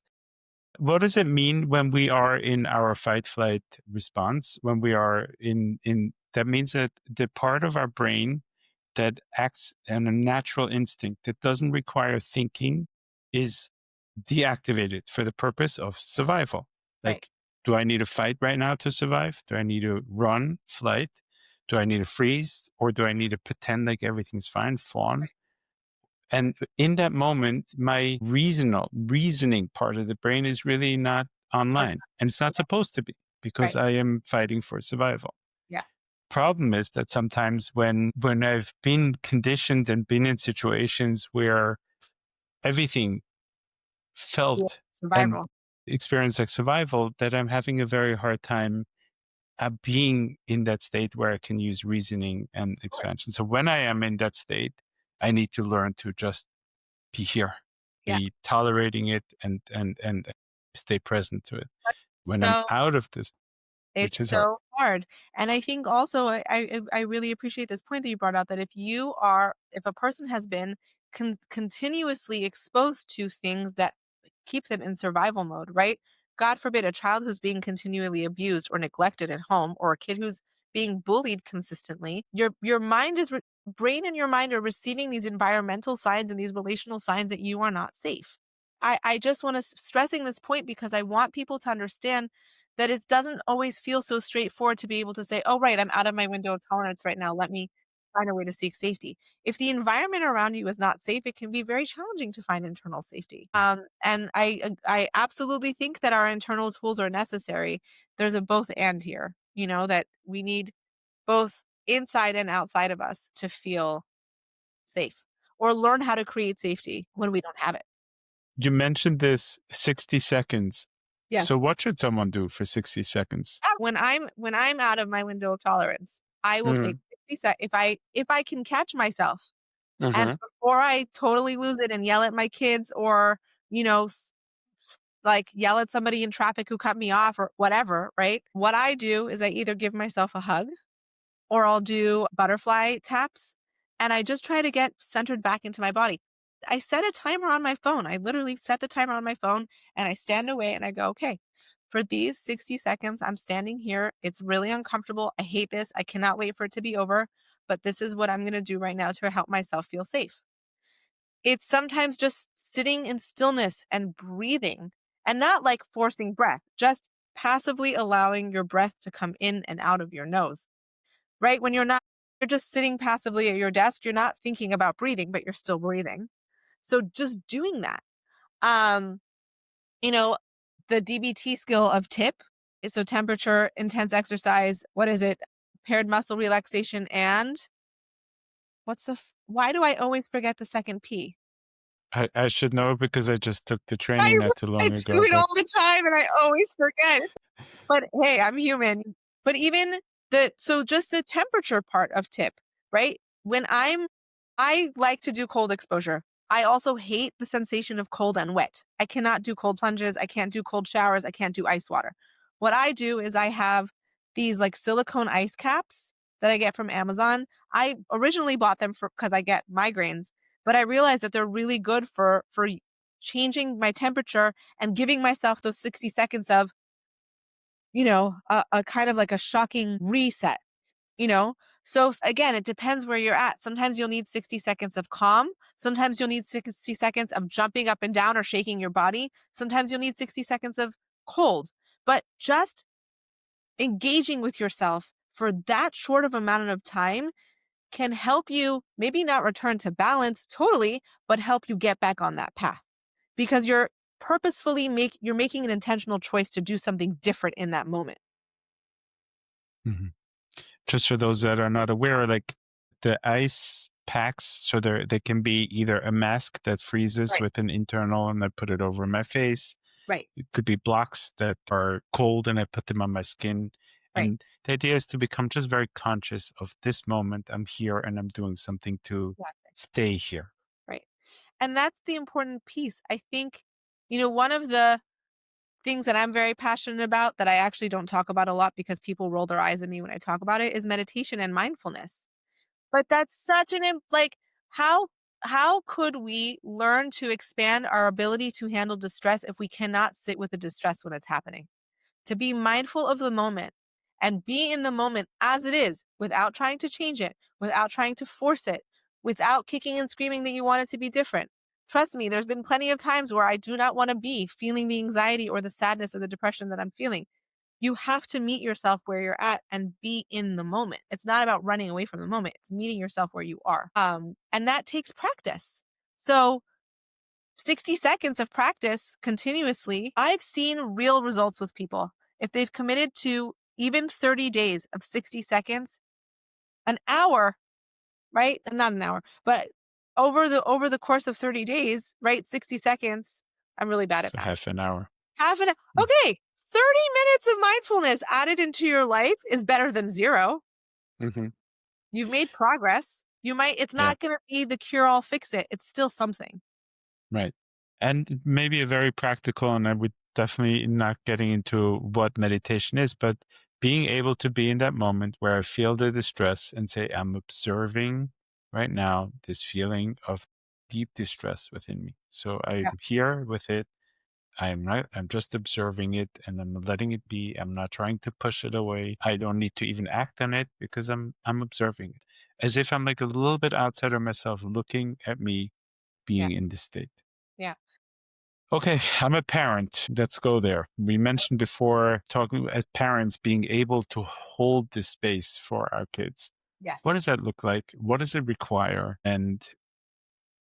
what does it mean when we are in our fight flight response? When we are in that means that the part of our brain that acts on a natural instinct that doesn't require thinking is deactivated for the purpose of survival. Like, Right. do I need to fight right now to survive? Do I need to run, flight? Do I need to freeze? Or do I need to pretend like everything's fine, fawn? And in that moment, my reasoning part of the brain is really not online. And it's not supposed to be, because I am fighting for survival. Yeah. Problem is that sometimes when I've been conditioned and been in situations where everything felt and Survival. experienced like survival, that I'm having a very hard time being in that state where I can use reasoning and expansion. So when I am in that state, I need to learn to just be here, be tolerating it, and stay present to it. When I'm out of this, It's so hard. And I think also I really appreciate this point that you brought out, that if a person has been continuously exposed to things that keep them in survival mode, right? God forbid, a child who's being continually abused or neglected at home, or a kid who's being bullied consistently, your brain and your mind are receiving these environmental signs and these relational signs that you are not safe. I just want to stressing this point because I want people to understand that it doesn't always feel so straightforward to be able to say, oh, right, I'm out of my window of tolerance right now. Let me find a way to seek safety. If the environment around you is not safe, it can be very challenging to find internal safety. And I absolutely think that our internal tools are necessary. There's a both and here, that we need both inside and outside of us to feel safe or learn how to create safety when we don't have it. You mentioned this 60 seconds. Yes. So what should someone do for 60 seconds? When I'm out of my window of tolerance, I will take 60 seconds if I can catch myself. And before I totally lose it and yell at my kids, or, like yell at somebody in traffic who cut me off or whatever, right? What I do is I either give myself a hug, or I'll do butterfly taps, and I just try to get centered back into my body. I set a timer on my phone. I literally set the timer on my phone, and I stand away and I go, okay, for these 60 seconds, I'm standing here. It's really uncomfortable. I hate this. I cannot wait for it to be over, but this is what I'm going to do right now to help myself feel safe. It's sometimes just sitting in stillness and breathing, and not like forcing breath, just passively allowing your breath to come in and out of your nose. Right? You're just sitting passively at your desk. You're not thinking about breathing, but you're still breathing. So just doing that. Um, the DBT skill of TIP is so temperature, intense exercise. What is it? Paired muscle relaxation. And why do I always forget the second P? I should know because I just took the I training not too long do ago. it But all the time and I always forget. But hey, I'm human. But even just the temperature part of TIP, right? I like to do cold exposure. I also hate the sensation of cold and wet. I cannot do cold plunges. I can't do cold showers. I can't do ice water. What I do is I have these like silicone ice caps that I get from Amazon. I originally bought them because I get migraines, but I realized that they're really good for changing my temperature and giving myself those 60 seconds of, a kind of like a shocking reset, you know? So again, it depends where you're at. Sometimes you'll need 60 seconds of calm. Sometimes you'll need 60 seconds of jumping up and down or shaking your body. Sometimes you'll need 60 seconds of cold. But just engaging with yourself for that short of amount of time can help you maybe not return to balance totally, but help you get back on that path. Because you're you're making an intentional choice to do something different in that moment. just for those that are not aware, like the ice packs, so they can be either a mask that freezes Right. with an internal and I put it over my face. Right. It could be blocks that are cold and I put them on my skin. Right. And the idea is to become just very conscious of this moment. I'm here and I'm doing something to stay here. Right. And that's the important piece. I think, one of the things that I'm very passionate about that I actually don't talk about a lot because people roll their eyes at me when I talk about it is meditation and mindfulness. But that's such how could we learn to expand our ability to handle distress if we cannot sit with the distress when it's happening? To be mindful of the moment and be in the moment as it is without trying to change it, without trying to force it, without kicking and screaming that you want it to be different. Trust me, there's been plenty of times where I do not want to be feeling the anxiety or the sadness or the depression that I'm feeling. You have to meet yourself where you're at and be in the moment. It's not about running away from the moment. It's meeting yourself where you are. And that takes practice. So 60 seconds of practice continuously, I've seen real results with people. If they've committed to even 30 days of 60 seconds, an hour, right? Not an hour, but over the course of 30 days, right? 60 seconds. I'm really bad at So math. half an hour. Okay. 30 minutes of mindfulness added into your life is better than 0. You've made progress. It's not going to be the cure all fix it. It's still something. Right. And maybe a very practical, and I would definitely not getting into what meditation is, but being able to be in that moment where I feel the distress and say, I'm observing right now this feeling of deep distress within me. So Yeah. I'm here with it. I'm just observing it and I'm letting it be. I'm not trying to push it away. I don't need to even act on it because I'm observing it. As if I'm like a little bit outside of myself looking at me Yeah. being in this state. Yeah. Okay, I'm a parent. Let's go there. We mentioned before talking as parents being able to hold this space for our kids. Yes. What does that look like? What does it require? And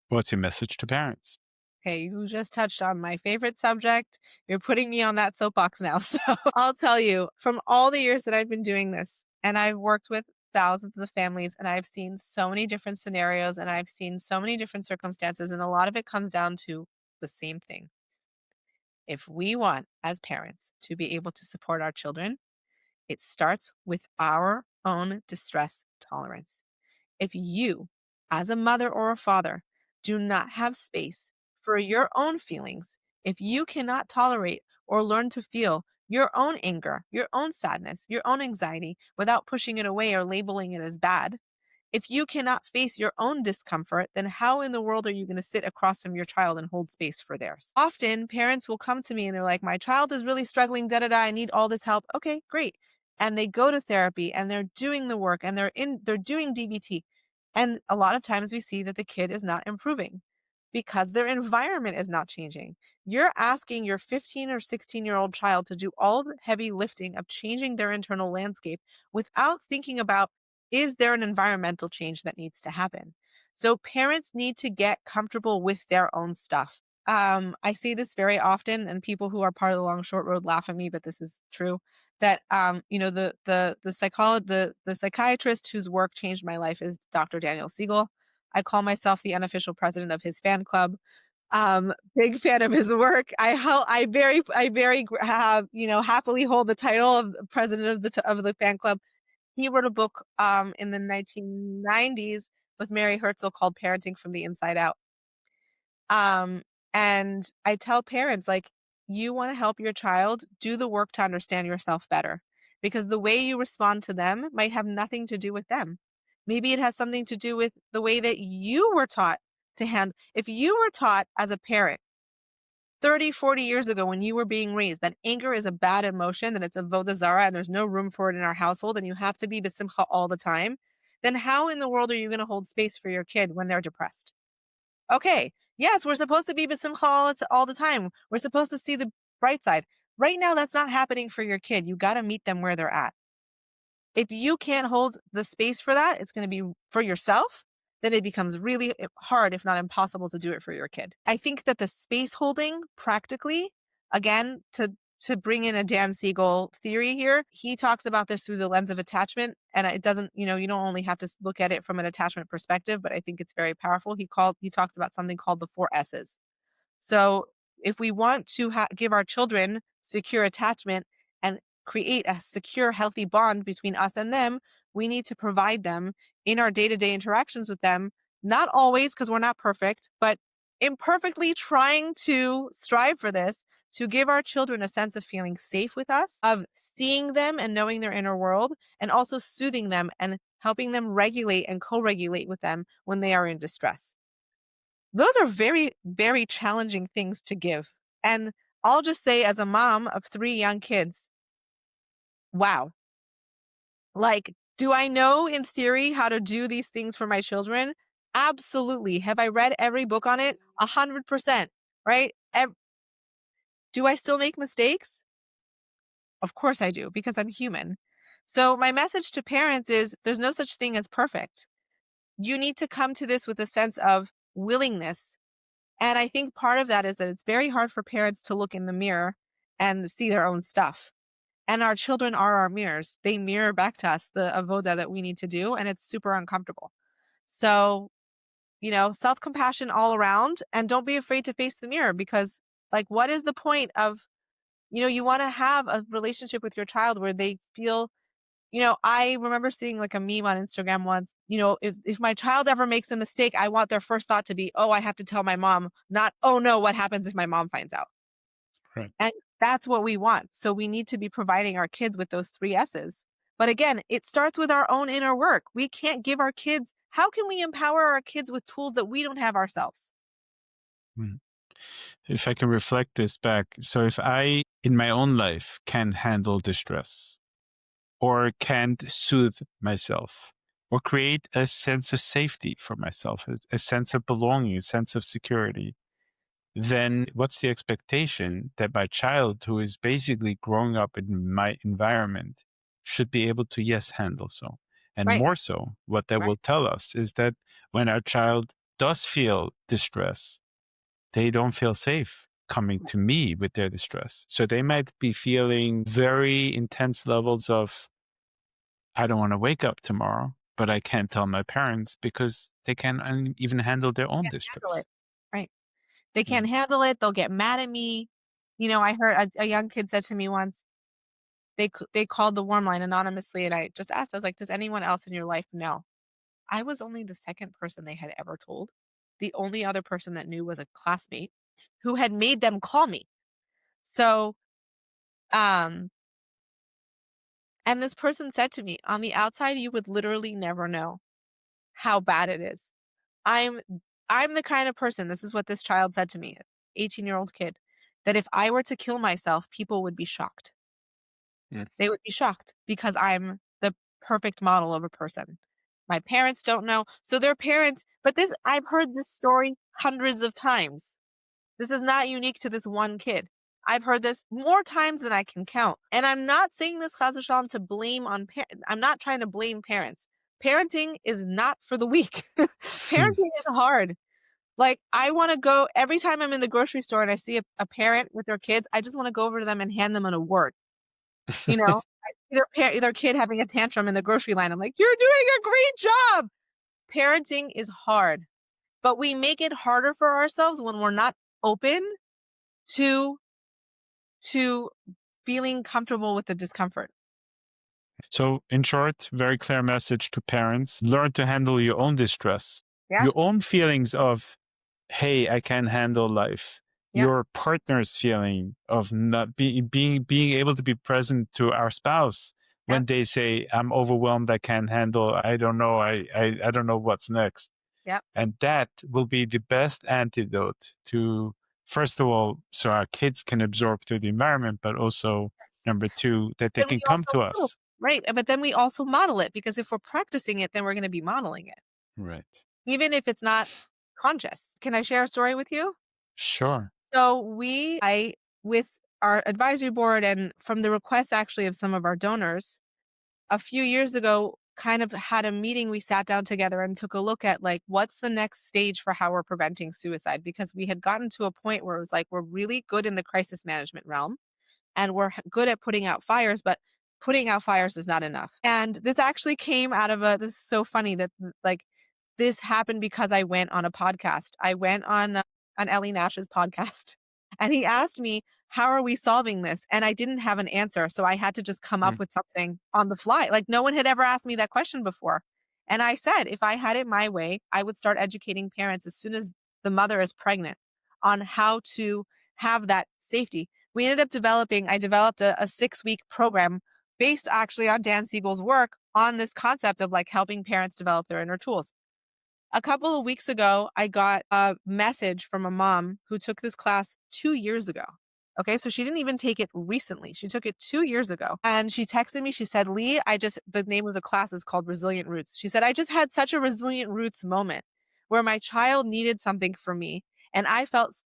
what's your message to parents? Okay, you just touched on my favorite subject. You're putting me on that soapbox now. So I'll tell you, from all the years that I've been doing this, and I've worked with thousands of families, and I've seen so many different scenarios, and I've seen so many different circumstances, and a lot of it comes down to the same thing. If we want, as parents, to be able to support our children, it starts with our own distress tolerance. If you, as a mother or a father, do not have space for your own feelings, if you cannot tolerate or learn to feel your own anger, your own sadness, your own anxiety without pushing it away or labeling it as bad, if you cannot face your own discomfort, then how in the world are you going to sit across from your child and hold space for theirs? Often parents will come to me and they're like, my child is really struggling, da da da, I need all this help. Okay, great. And they go to therapy and they're doing the work and they're doing DBT. And a lot of times we see that the kid is not improving because their environment is not changing. You're asking your 15 or 16-year-old child to do all the heavy lifting of changing their internal landscape without thinking about, is there an environmental change that needs to happen? So parents need to get comfortable with their own stuff. I see this very often, and people who are part of the long short road laugh at me, but this is true. That the psychiatrist whose work changed my life is Dr. Daniel Siegel. I call myself the unofficial president of his fan club. Big fan of his work. Happily hold the title of president of the fan club. He wrote a book in the 1990s with Mary Herzl called Parenting from the Inside Out. And I tell parents, like, you want to help your child, do the work to understand yourself better, because the way you respond to them might have nothing to do with them. Maybe it has something to do with the way that you were taught to handle. If you were taught as a parent 30, 40 years ago when you were being raised that anger is a bad emotion, that it's a avodah zarah, and there's no room for it in our household, and you have to be besimcha all the time, then how in the world are you going to hold space for your kid when they're depressed? Okay, yes, we're supposed to be besimcha all the time. We're supposed to see the bright side. Right now, that's not happening for your kid. You got to meet them where they're at. If you can't hold the space for that, it's going to be for yourself. Then it becomes really hard, if not impossible, to do it for your kid. I think that the space holding practically, again, to bring in a Dan Siegel theory here, he talks about this through the lens of attachment. And it doesn't, you don't only have to look at it from an attachment perspective, but I think it's very powerful. He talks about something called the 4 S's. So if we want to give our children secure attachment and create a secure, healthy bond between us and them, we need to provide them in our day-to-day interactions with them. Not always, because we're not perfect, but imperfectly trying to strive for this, to give our children a sense of feeling safe with us, of seeing them and knowing their inner world, and also soothing them and helping them regulate and co-regulate with them when they are in distress. Those are very, very challenging things to give. And I'll just say, as a mom of 3 young kids, wow. Like, do I know in theory how to do these things for my children? Absolutely. Have I read every book on it? 100%, right? Do I still make mistakes? Of course I do, because I'm human. So my message to parents is there's no such thing as perfect. You need to come to this with a sense of willingness. And I think part of that is that it's very hard for parents to look in the mirror and see their own stuff. And our children are our mirrors. They mirror back to us the avoda that we need to do, and it's super uncomfortable. So, self-compassion all around, and don't be afraid to face the mirror, because, like, what is the point of, you want to have a relationship with your child where they feel, I remember seeing like a meme on Instagram once, if my child ever makes a mistake, I want their first thought to be, oh, I have to tell my mom, not, oh no, what happens if my mom finds out? Right. And that's what we want. So we need to be providing our kids with those 3 S's. But again, it starts with our own inner work. We can't give our kids, how can we empower our kids with tools that we don't have ourselves? Mm. If I can reflect this back, so if I, in my own life, can handle distress or can't soothe myself or create a sense of safety for myself, a sense of belonging, a sense of security, then what's the expectation that my child, who is basically growing up in my environment, should be able to, yes, handle so? And Right, more so, what that right. will tell us is that when our child does feel distress, they don't feel safe coming to me with their distress. So they might be feeling very intense levels of, I don't want to wake up tomorrow, but I can't tell my parents because they can't even handle their own Can't handle distress. it. Right. They Yeah. can't handle it. They'll get mad at me. I heard a young kid said to me once, they called the warm line anonymously, and I just asked, I was like, does anyone else in your life know? I was only the second person they had ever told. The only other person that knew was a classmate who had made them call me. So, um, and this person said to me, on the outside, you would literally never know how bad it is. I'm I'm the kind of person, this is what this child said to me, 18-year-old kid, that if I were to kill myself, people would be shocked. Mm. They would be shocked because I'm the perfect model of a person. My parents don't know. So their parents, but this, I've heard this story hundreds of times. This is not unique to this one kid. I've heard this more times than I can count. And I'm not saying this, Chas v'shalom, to blame on parents. I'm not trying to blame parents. Parenting is not for the weak. Parenting is hard. Like, I want to go every time I'm in the grocery store and I see a parent with their kids, I just want to go over to them and hand them an award. I see their kid having a tantrum in the grocery line. I'm like, you're doing a great job. Parenting is hard, but we make it harder for ourselves when we're not open to to feeling comfortable with the discomfort. So, in short, very clear message to parents: learn to handle your own distress, Yeah, your own feelings of, hey, I can't handle life, yeah, your partner's feeling of not being able to be present to our spouse yeah, when they say, I'm overwhelmed, I can't handle, I don't know, I don't know what's next. yeah. And that will be the best antidote to, first of all, so our kids can absorb through the environment, but also, number two, that they Then we can come also to model, us. right? But then we also model it, because if we're practicing it, then we're going to be modeling it, Right. even if it's not conscious. Can I share a story with you? Sure. So with our advisory board and from the request actually of some of our donors, a few years ago, kind of had a meeting. We sat down together and took a look at, like, what's the next stage for how we're preventing suicide? Because we had gotten to a point where it was like, we're really good in the crisis management realm and we're good at putting out fires, but putting out fires is not enough. And this actually came out of this is so funny that, like, this happened because I went on a podcast. I went on Ellie Nash's podcast and he asked me, how are we solving this? And I didn't have an answer. So I had to just come up Mm. with something on the fly. Like, no one had ever asked me that question before. And I said, if I had it my way, I would start educating parents as soon as the mother is pregnant on how to have that safety. I developed a 6-week program based actually on Dan Siegel's work on this concept of, like, helping parents develop their inner tools. A couple of weeks ago, I got a message from a mom who took this class 2 years ago. Okay, so she didn't even take it recently. She took it 2 years ago. And she texted me. She said, Leigh, the name of the class is called Resilient Roots. She said, I just had such a Resilient Roots moment where my child needed something from me. And I felt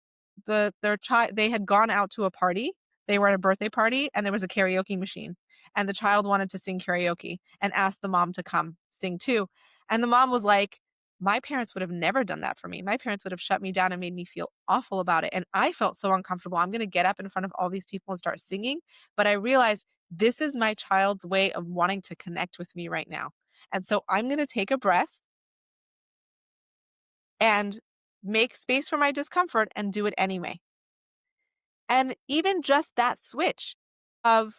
their child, they had gone out to a party. They were at a birthday party and there was a karaoke machine. And the child wanted to sing karaoke and asked the mom to come sing too. And the mom was like, my parents would have never done that for me. My parents would have shut me down and made me feel awful about it. And I felt so uncomfortable. I'm going to get up in front of all these people and start singing. But I realized this is my child's way of wanting to connect with me right now. And so I'm going to take a breath and make space for my discomfort and do it anyway. And even just that switch of,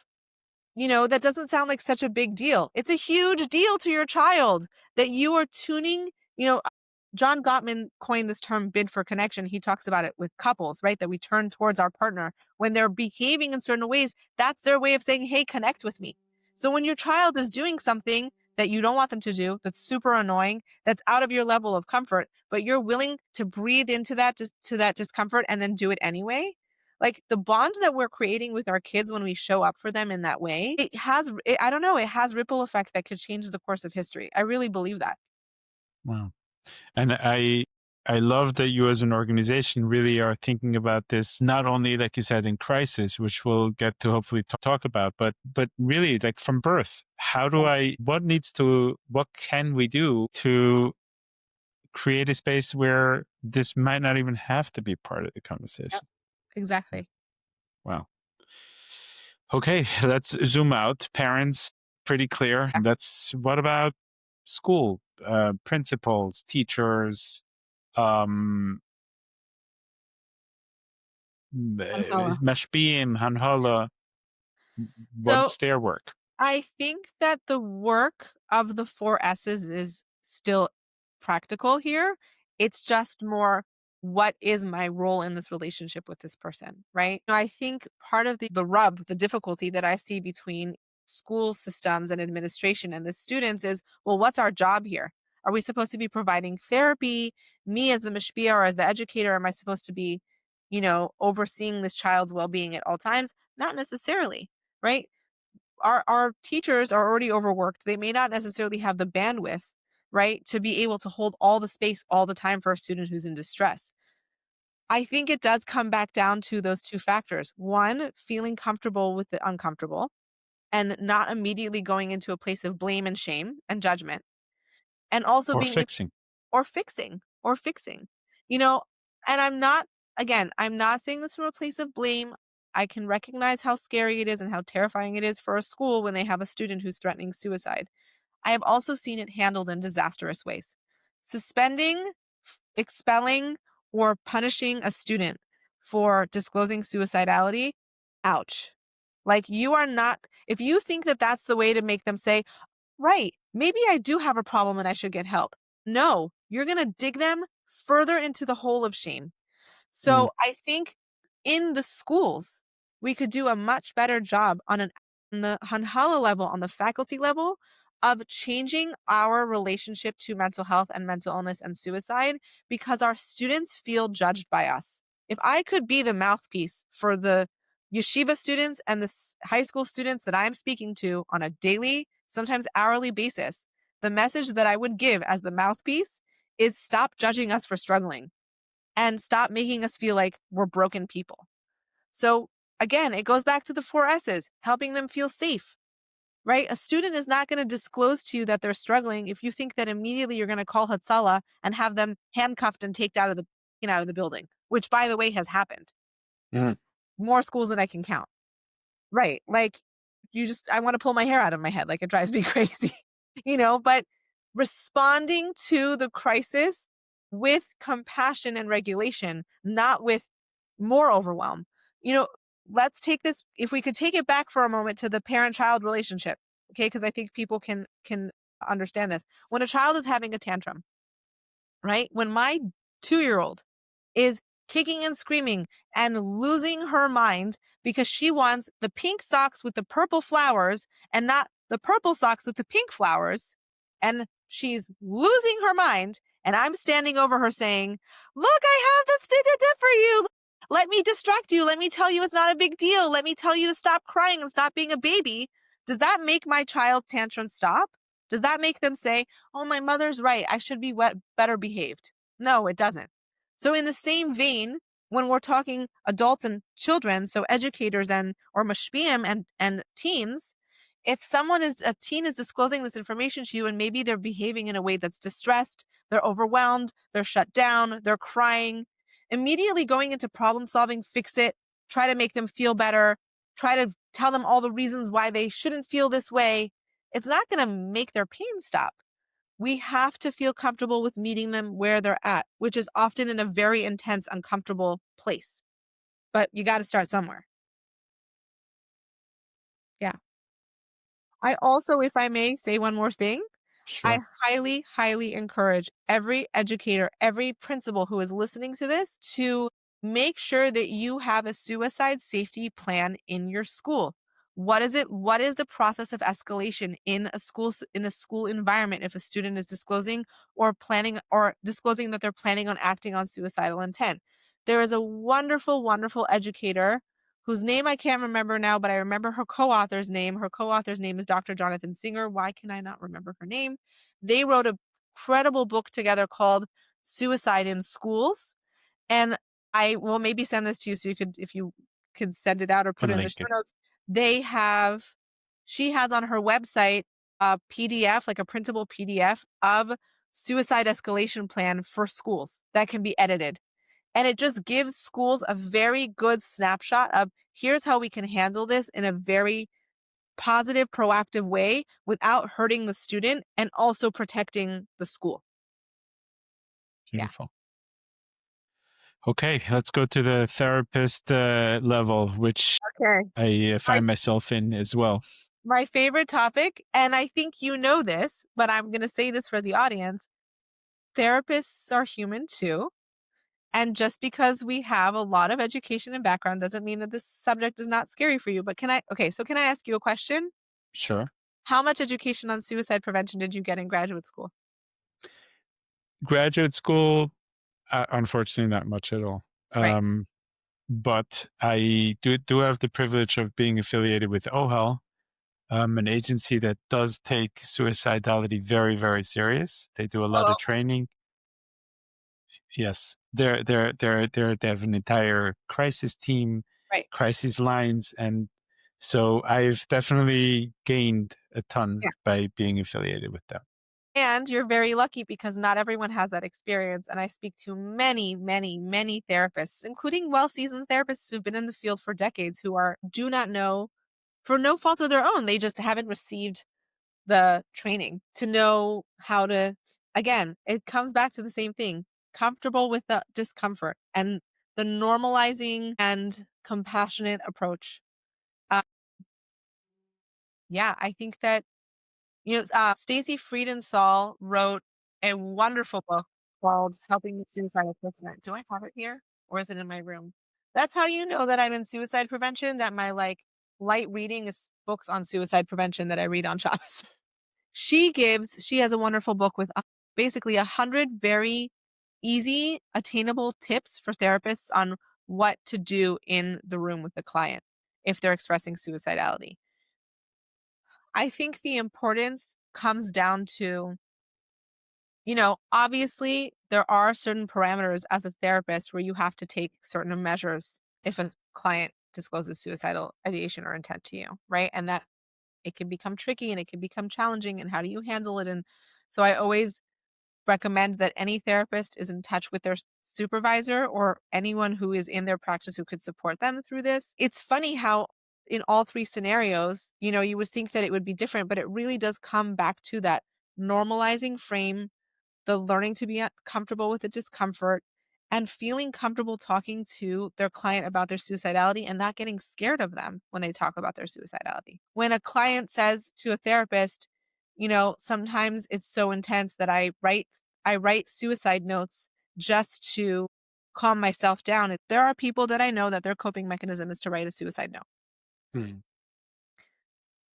that doesn't sound like such a big deal. It's a huge deal to your child that you are tuning, John Gottman coined this term bid for connection. He talks about it with couples, right? That we turn towards our partner when they're behaving in certain ways. That's their way of saying, hey, connect with me. So when your child is doing something that you don't want them to do, that's super annoying, that's out of your level of comfort, but you're willing to breathe into that, to that discomfort and then do it anyway. Like the bond that we're creating with our kids when we show up for them in that way, I don't know, it has ripple effect that could change the course of history. I really believe that. Wow. And I love that you as an organization really are thinking about this, not only, like you said, in crisis, which we'll get to hopefully talk about, but really like from birth. What can we do to create a space where this might not even have to be part of the Yep, conversation? exactly. Wow. Okay, let's zoom out. Parents, pretty clear. Yeah. What about school, principals, teachers, um, Anhala. Mashpim, Hanhala? So What's their work? I think that the work of the four S's is still practical here. It's just more, what is my role in this relationship with this person, right? I think part of the rub, the difficulty that I see between school systems and administration and the students is, well, what's our job here? Are we supposed to be providing therapy? Me as the mashpia or as the educator, am I supposed to be, overseeing this child's well-being at all times? Not necessarily, right? Our teachers are already overworked. They may not necessarily have the bandwidth, right, to be able to hold all the space all the time for a student who's in distress. I think it does come back down to those two factors. One, feeling comfortable with the uncomfortable and not immediately going into a place of blame and shame and judgment. And also Or being able, fixing? or fixing. You know, and I'm not saying this from a place of blame. I can recognize how scary it is and how terrifying it is for a school when they have a student who's threatening suicide. I have also seen it handled in disastrous ways. Suspending, expelling, or punishing a student for disclosing suicidality, ouch. Like, you are not, if you think that that's the way to make them say, right, maybe I do have a problem and I should get help. No, you're going to dig them further into the hole of shame. Mm. So I think in the schools, we could do a much better job on the Hanhala level, on the faculty level, of changing our relationship to mental health and mental illness and suicide, because our students feel judged by us. If I could be the mouthpiece for the yeshiva students and the high school students that I'm speaking to on a daily, sometimes hourly basis, the message that I would give as the mouthpiece is, stop judging us for struggling and stop making us feel like we're broken people. So again, it goes back to the four S's, helping them feel safe, right? A student is not going to disclose to you that they're struggling if you think that immediately you're going to call Hatzalah and have them handcuffed and taken out of the building, which, by the way, has happened. Mm. More schools than I can count. Right. Like, I want to pull my hair out of my head. Like, it drives me crazy, but responding to the crisis with compassion and regulation, not with more overwhelm. Let's take this, if we could take it back for a moment to the parent-child relationship, okay? Because I think people can understand this. When a child is having a tantrum, right? When my 2-year-old is kicking and screaming and losing her mind because she wants the pink socks with the purple flowers and not the purple socks with the pink flowers, and she's losing her mind, and I'm standing over her saying, look, I have the tip for you. Let me distract you. Let me tell you it's not a big deal. Let me tell you to stop crying and stop being a baby. Does that make my child tantrum stop? Does that make them say, oh, my mother's right, I should be better behaved? No, it doesn't. So in the same vein, when we're talking adults and children, so educators or mashpiyim and teens, if a teen is disclosing this information to you and maybe they're behaving in a way that's distressed, they're overwhelmed, they're shut down, they're crying, immediately going into problem solving, fix it, try to make them feel better, try to tell them all the reasons why they shouldn't feel this way, it's not going to make their pain stop. We have to feel comfortable with meeting them where they're at, which is often in a very intense, uncomfortable place. But you got to start somewhere. Yeah. I also, if I may say one more thing, I Sure. highly, highly encourage every educator, every principal who is listening to this to make sure that you have a suicide safety plan in your school. What is it? What is the process of escalation in a school environment if a student is disclosing or planning or disclosing that they're planning on acting on suicidal intent? There is a wonderful, wonderful educator whose name I can't remember now, but I remember her co-author's name. Her co-author's name is Dr. Jonathan Singer. Why can I not remember her name? They wrote a incredible book together called Suicide in Schools. And I will maybe send this to you so you could, if you could send it out or put it And in the link show it. notes. She has on her website a PDF, like a printable PDF of suicide escalation plan for schools that can be edited. And it just gives schools a very good snapshot of here's how we can handle this in a very positive, proactive way without hurting the student and also protecting the school. Yeah. Beautiful. Okay, let's go to the therapist level, which Okay. I My, find myself in as well. my favorite topic, and I think you know this, but I'm going to say this for the audience. Therapists are human too. And just because we have a lot of education and background doesn't mean that this subject is not scary for you. But can I ask you a question? Sure. How much education on suicide prevention did you get in graduate school? Graduate school, unfortunately, not much at all. Right. But I do have the privilege of being affiliated with OHEL, an agency that does take suicidality very, very serious. They do a lot Oh, of training. Yes, they have an entire crisis team, right. crisis lines, and so I've definitely gained a ton Yeah. by being affiliated with them. And you're very lucky because not everyone has that experience. And I speak to many, many, many therapists, including well-seasoned therapists who've been in the field for decades who do not know for no fault of their own. They just haven't received the training to know how to, again, it comes back to the same thing, comfortable with the discomfort and the normalizing and compassionate approach. Uh, yeah, I think that Stacey Freedenthal wrote a wonderful book called Helping the Suicidal Person. Do I have it here or is it in my room? That's how you know that I'm in suicide prevention, that my like light reading is books on suicide prevention that I read on Shabbos. She has a wonderful book with basically 100 very easy, attainable tips for therapists on what to do in the room with the client if they're expressing suicidality. I think the importance comes down to, obviously there are certain parameters as a therapist where you have to take certain measures if a client discloses suicidal ideation or intent to you, right? And that it can become tricky and it can become challenging. And how do you handle it? And so I always recommend that any therapist is in touch with their supervisor or anyone who is in their practice who could support them through this. It's funny how in all three scenarios, you would think that it would be different, but it really does come back to that normalizing frame, the learning to be comfortable with the discomfort and feeling comfortable talking to their client about their suicidality and not getting scared of them when they talk about their suicidality. When a client says to a therapist, sometimes it's so intense that I write suicide notes just to calm myself down. There are people that I know that their coping mechanism is to write a suicide note. Hmm.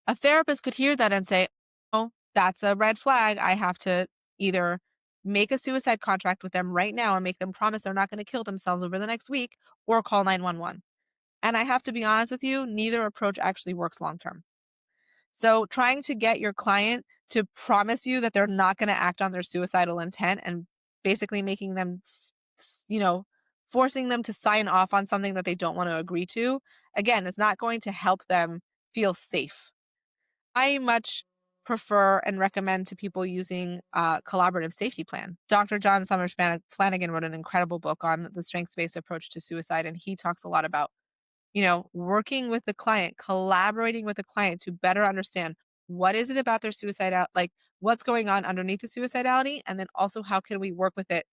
A therapist could hear that and say, "Oh, that's a red flag. I have to either make a suicide contract with them right now and make them promise they're not going to kill themselves over the next week or call 911." And I have to be honest with you, neither approach actually works long term. So trying to get your client to promise you that they're not going to act on their suicidal intent and basically making them, forcing them to sign off on something that they don't want to agree to, again, is not going to help them feel safe. I much prefer and recommend to people using a collaborative safety plan. Dr. John Sommers-Flanagan wrote an incredible book on the strengths-based approach to suicide, and he talks a lot about, working with the client, collaborating with the client to better understand what is it about their suicidal, like what's going on underneath the suicidality, and then also how can we work with it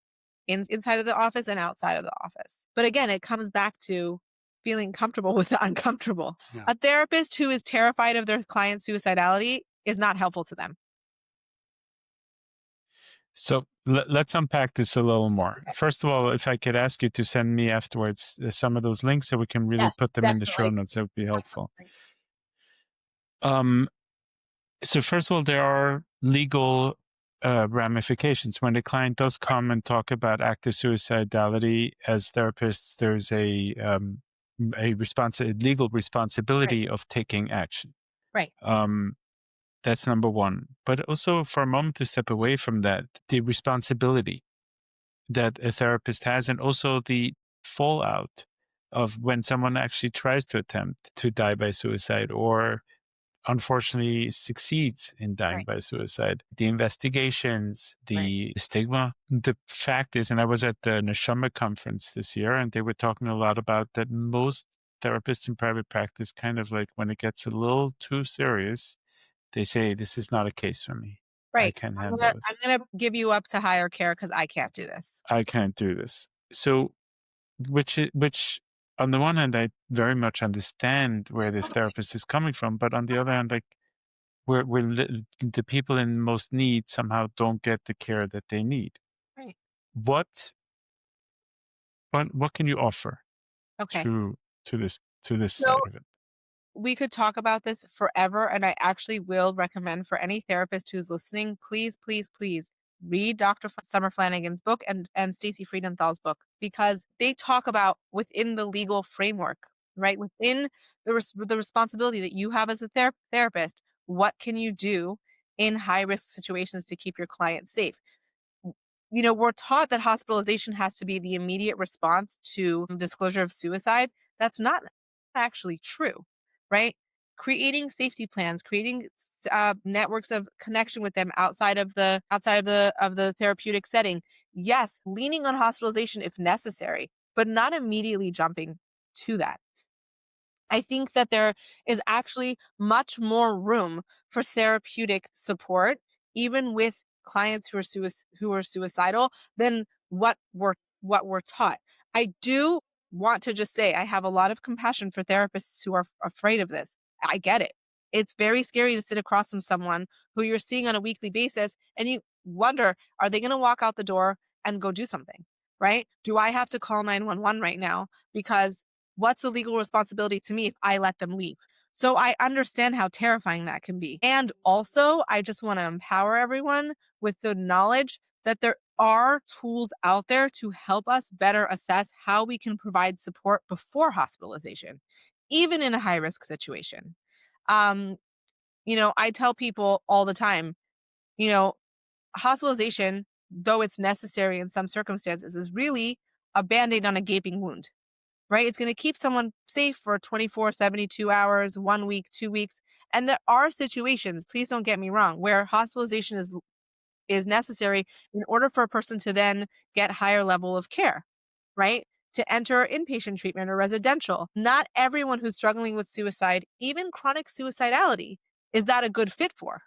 inside of the office and outside of the office. But again, it comes back to feeling comfortable with the uncomfortable. Yeah. A therapist who is terrified of their client's suicidality is not helpful to them. So let's unpack this a little more. Okay. First of all, if I could ask you to send me afterwards some of those links so we can really Yes, put them in the show definitely. notes, that would be helpful. Absolutely. So first of all, there are legal ramifications. When the client does come and talk about active suicidality, as therapists, there's a legal responsibility of taking action. Right. That's number one. But also, for a moment, to step away from that, the responsibility that a therapist has, and also the fallout of when someone actually tries to attempt to die by suicide or unfortunately succeeds in dying Right. by suicide. The investigations, Right. the stigma. The fact is, and I was at the Neshama conference this year, and they were talking a lot about that most therapists in private practice kind of like when it gets a little too serious, they say, this is not a case for me. I Right. can't I'm handle gonna this. I'm gonna give you up to higher care because I can't do this. I can't do this. So, which on the one hand, I very much understand where this Totally. therapist is coming from, but on the other hand, like the people in most need somehow don't get the care that they need. Right. What what can you offer Okay. to this So side of it? we could talk about this forever, and I actually will recommend for any therapist who's listening, please, please, please read Dr. Summer-Flanagan's book and Stacey Freedenthal's book, because they talk about within the legal framework, right? Within the responsibility that you have as a therapist, what can you do in high risk situations to keep your client safe? We're taught that hospitalization has to be the immediate response to disclosure of suicide. That's not actually true, right? Creating safety plans, creating networks of connection with them outside of the therapeutic setting. Yes, leaning on hospitalization if necessary, but not immediately jumping to that. I think that there is actually much more room for therapeutic support, even with clients who are suicidal, than what we're taught. I do want to just say I have a lot of compassion for therapists who are afraid of this. I get it. It's very scary to sit across from someone who you're seeing on a weekly basis and you wonder, are they going to walk out the door and go do something? Right? Do I have to call 911 right now because what's the legal responsibility to me if I let them leave? So I understand how terrifying that can be. And also, I just want to empower everyone with the knowledge that there are tools out there to help us better assess how we can provide support before hospitalization, even in a high risk situation. Um, I tell people all the time, you know, hospitalization, though it's necessary in some circumstances, is really a band aid on a gaping wound, right? It's going to keep someone safe for 24, 72 hours, 1 week, 2 weeks. And there are situations, please don't get me wrong, where hospitalization is necessary in order for a person to then get higher level of care, right? To enter inpatient treatment or residential. Not everyone who's struggling with suicide, even chronic suicidality, is that a good fit for,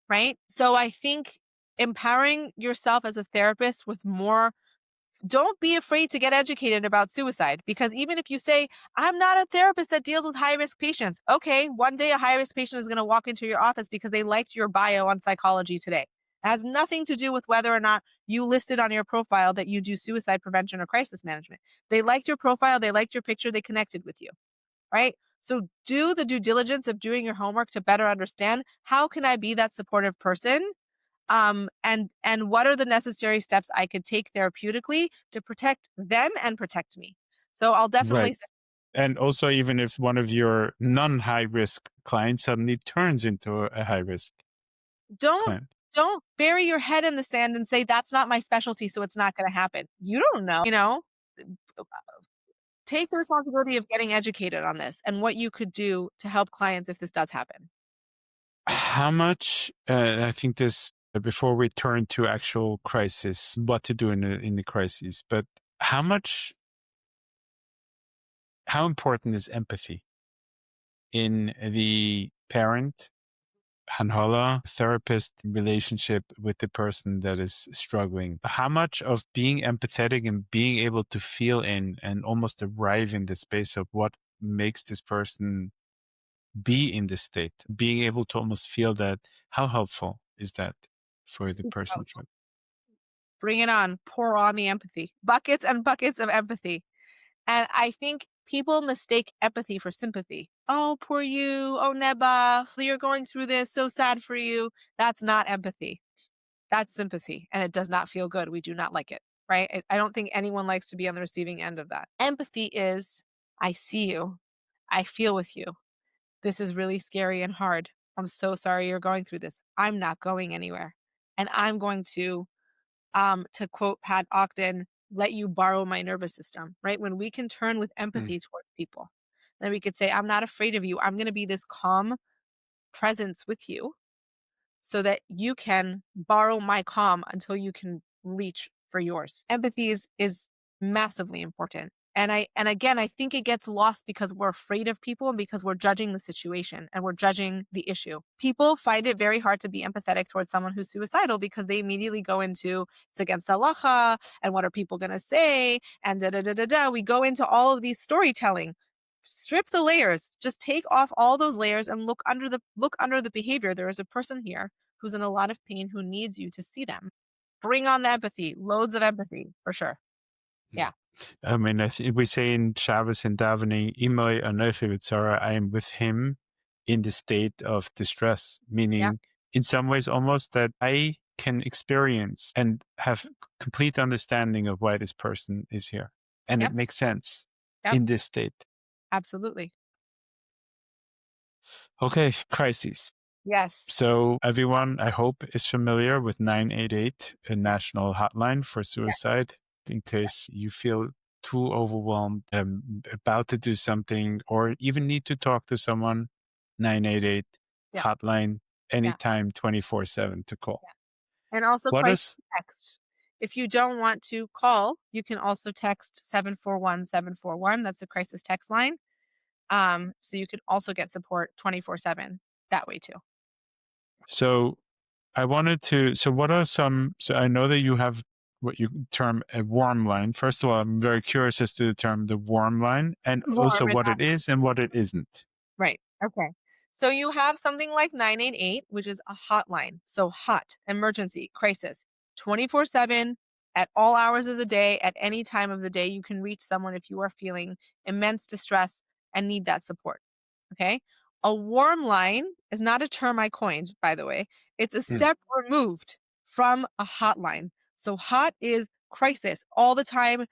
right? So I think empowering yourself as a therapist with more, don't be afraid to get educated about suicide, because even if you say, I'm not a therapist that deals with high risk patients. Okay, one day a high risk patient is going to walk into your office because they liked your bio on Psychology Today. It has nothing to do with whether or not you listed on your profile that you do suicide prevention or crisis management. They liked your profile, they liked your picture, they connected with you, right? So do the due diligence of doing your homework to better understand, how can I be that supportive person, and what are the necessary steps I could take therapeutically to protect them and protect me. So I'll definitely Right. say, And also, even if one of your non-high risk clients suddenly turns into a high risk don't client. don't bury your head in the sand and say that's not my specialty, so it's not going to happen. You don't know, take the responsibility of getting educated on this and what you could do to help clients if this does happen. How much, I think this, before we turn to actual crisis, what to do in the crisis, but how much, how important is empathy in the parent, Hanhola, therapist relationship with the person that is struggling? How much of being empathetic and being able to feel in and almost arrive in the space of what makes this person be in this state, being able to almost feel that, how helpful is that for the Super person? helpful. Bring it on. Pour on the empathy. Buckets and buckets of empathy. And I think people mistake empathy for sympathy. Oh, poor you. Oh, Neba, you're going through this. So sad for you. That's not empathy. That's sympathy. And it does not feel good. We do not like it, right? I don't think anyone likes to be on the receiving end of that. Empathy is, I see you. I feel with you. This is really scary and hard. I'm so sorry you're going through this. I'm not going anywhere. And I'm going to quote Pat Ogden, let you borrow my nervous system, right? When we can turn with empathy towards people, then we could say, I'm not afraid of you. I'm going to be this calm presence with you so that you can borrow my calm until you can reach for yours. Empathy is massively important. And again, I think it gets lost because we're afraid of people and because we're judging the situation and we're judging the issue. People find it very hard to be empathetic towards someone who's suicidal because they immediately go into it's against halacha and what are people going to say and da da da da da. We go into all of these storytelling. Strip the layers. Just take off all those layers and look under the behavior. There is a person here who's in a lot of pain who needs you to see them. Bring on the empathy. Loads of empathy for sure. Yeah. I mean, we say in Shabbos and davening, "Imoi anochi v'tzara," I am with him in the state of distress, meaning in some ways almost that I can experience and have complete understanding of why this person is here. And it makes sense in this state. Absolutely. Okay, crises. Yes. So everyone, I hope, is familiar with 988, a national hotline for suicide, in case you feel too overwhelmed, about to do something, or even need to talk to someone. 988 hotline, anytime, 24/7 to call. And also crisis text. If you don't want to call, you can also text 741-741. That's a crisis text line. So you could also get support 24/7 that way too. So I wanted to, so what are some, so I know that you have what you term a warm line. First of all, I'm very curious as to the term the warm line and also what it is and what it isn't. Right. Okay. So you have something like 988, which is a hotline. So hot, emergency, crisis, 24/7 at all hours of the day, at any time of the day, you can reach someone if you are feeling immense distress and need that support. Okay. A warm line is not a term I coined, by the way. It's a step removed from a hotline. So hot is crisis all the time,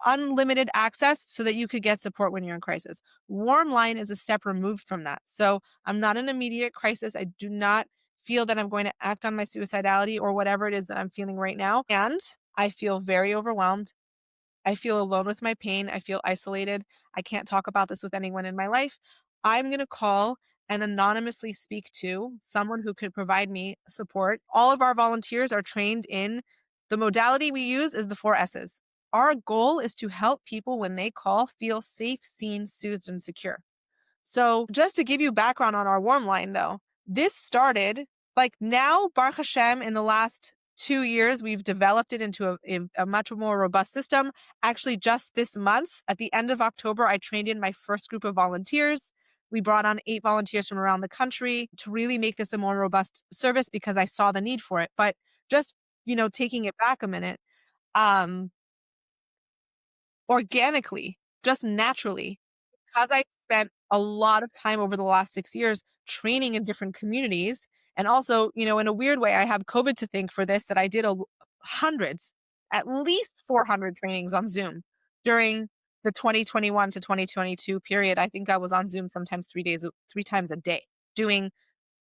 unlimited access so that you could get support when you're in crisis. Warm line is a step removed from that. So I'm not in immediate crisis. I do not feel that I'm going to act on my suicidality or whatever it is that I'm feeling right now. And I feel very overwhelmed. I feel alone with my pain. I feel isolated. I can't talk about this with anyone in my life. I'm going to call and anonymously speak to someone who could provide me support. All of our volunteers are trained in the modality we use is the 4 S's. Our goal is to help people when they call feel safe, seen, soothed, and secure. So just to give you background on our warm line though, this started like now, Baruch Hashem, in the last 2 years, we've developed it into a much more robust system. Actually, just this month, at the end of October, I trained in my first group of volunteers. We brought on 8 volunteers from around the country to really make this a more robust service because I saw the need for it. But just, taking it back a minute, organically, just naturally, because I spent a lot of time over the last 6 years training in different communities. And also, in a weird way, I have COVID to thank for this, that I did hundreds, at least 400 trainings on Zoom during the 2021 to 2022 period. I think I was on Zoom sometimes 3 times a day doing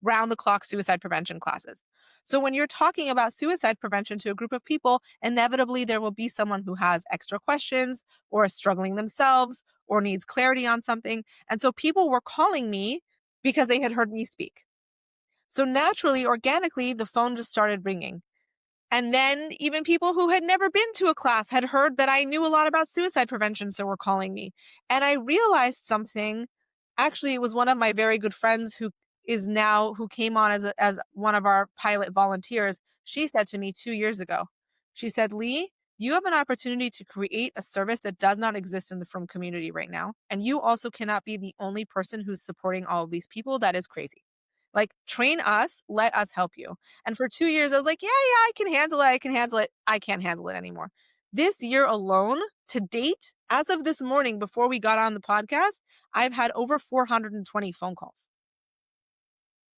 round the clock suicide prevention classes. So when you're talking about suicide prevention to a group of people, inevitably there will be someone who has extra questions or is struggling themselves or needs clarity on something. And so people were calling me because they had heard me speak. So naturally, organically, the phone just started ringing. And then even people who had never been to a class had heard that I knew a lot about suicide prevention, so were calling me. And I realized something. Actually, it was one of my very good friends who came on as one of our pilot volunteers. She said to me 2 years ago, she said, Leigh, you have an opportunity to create a service that does not exist in the Frum community right now. And you also cannot be the only person who's supporting all of these people. That is crazy. Like, train us, let us help you. And for 2 years, I was like, yeah, I can handle it. I can handle it. I can't handle it anymore. This year alone, to date, as of this morning, before we got on the podcast, I've had over 420 phone calls.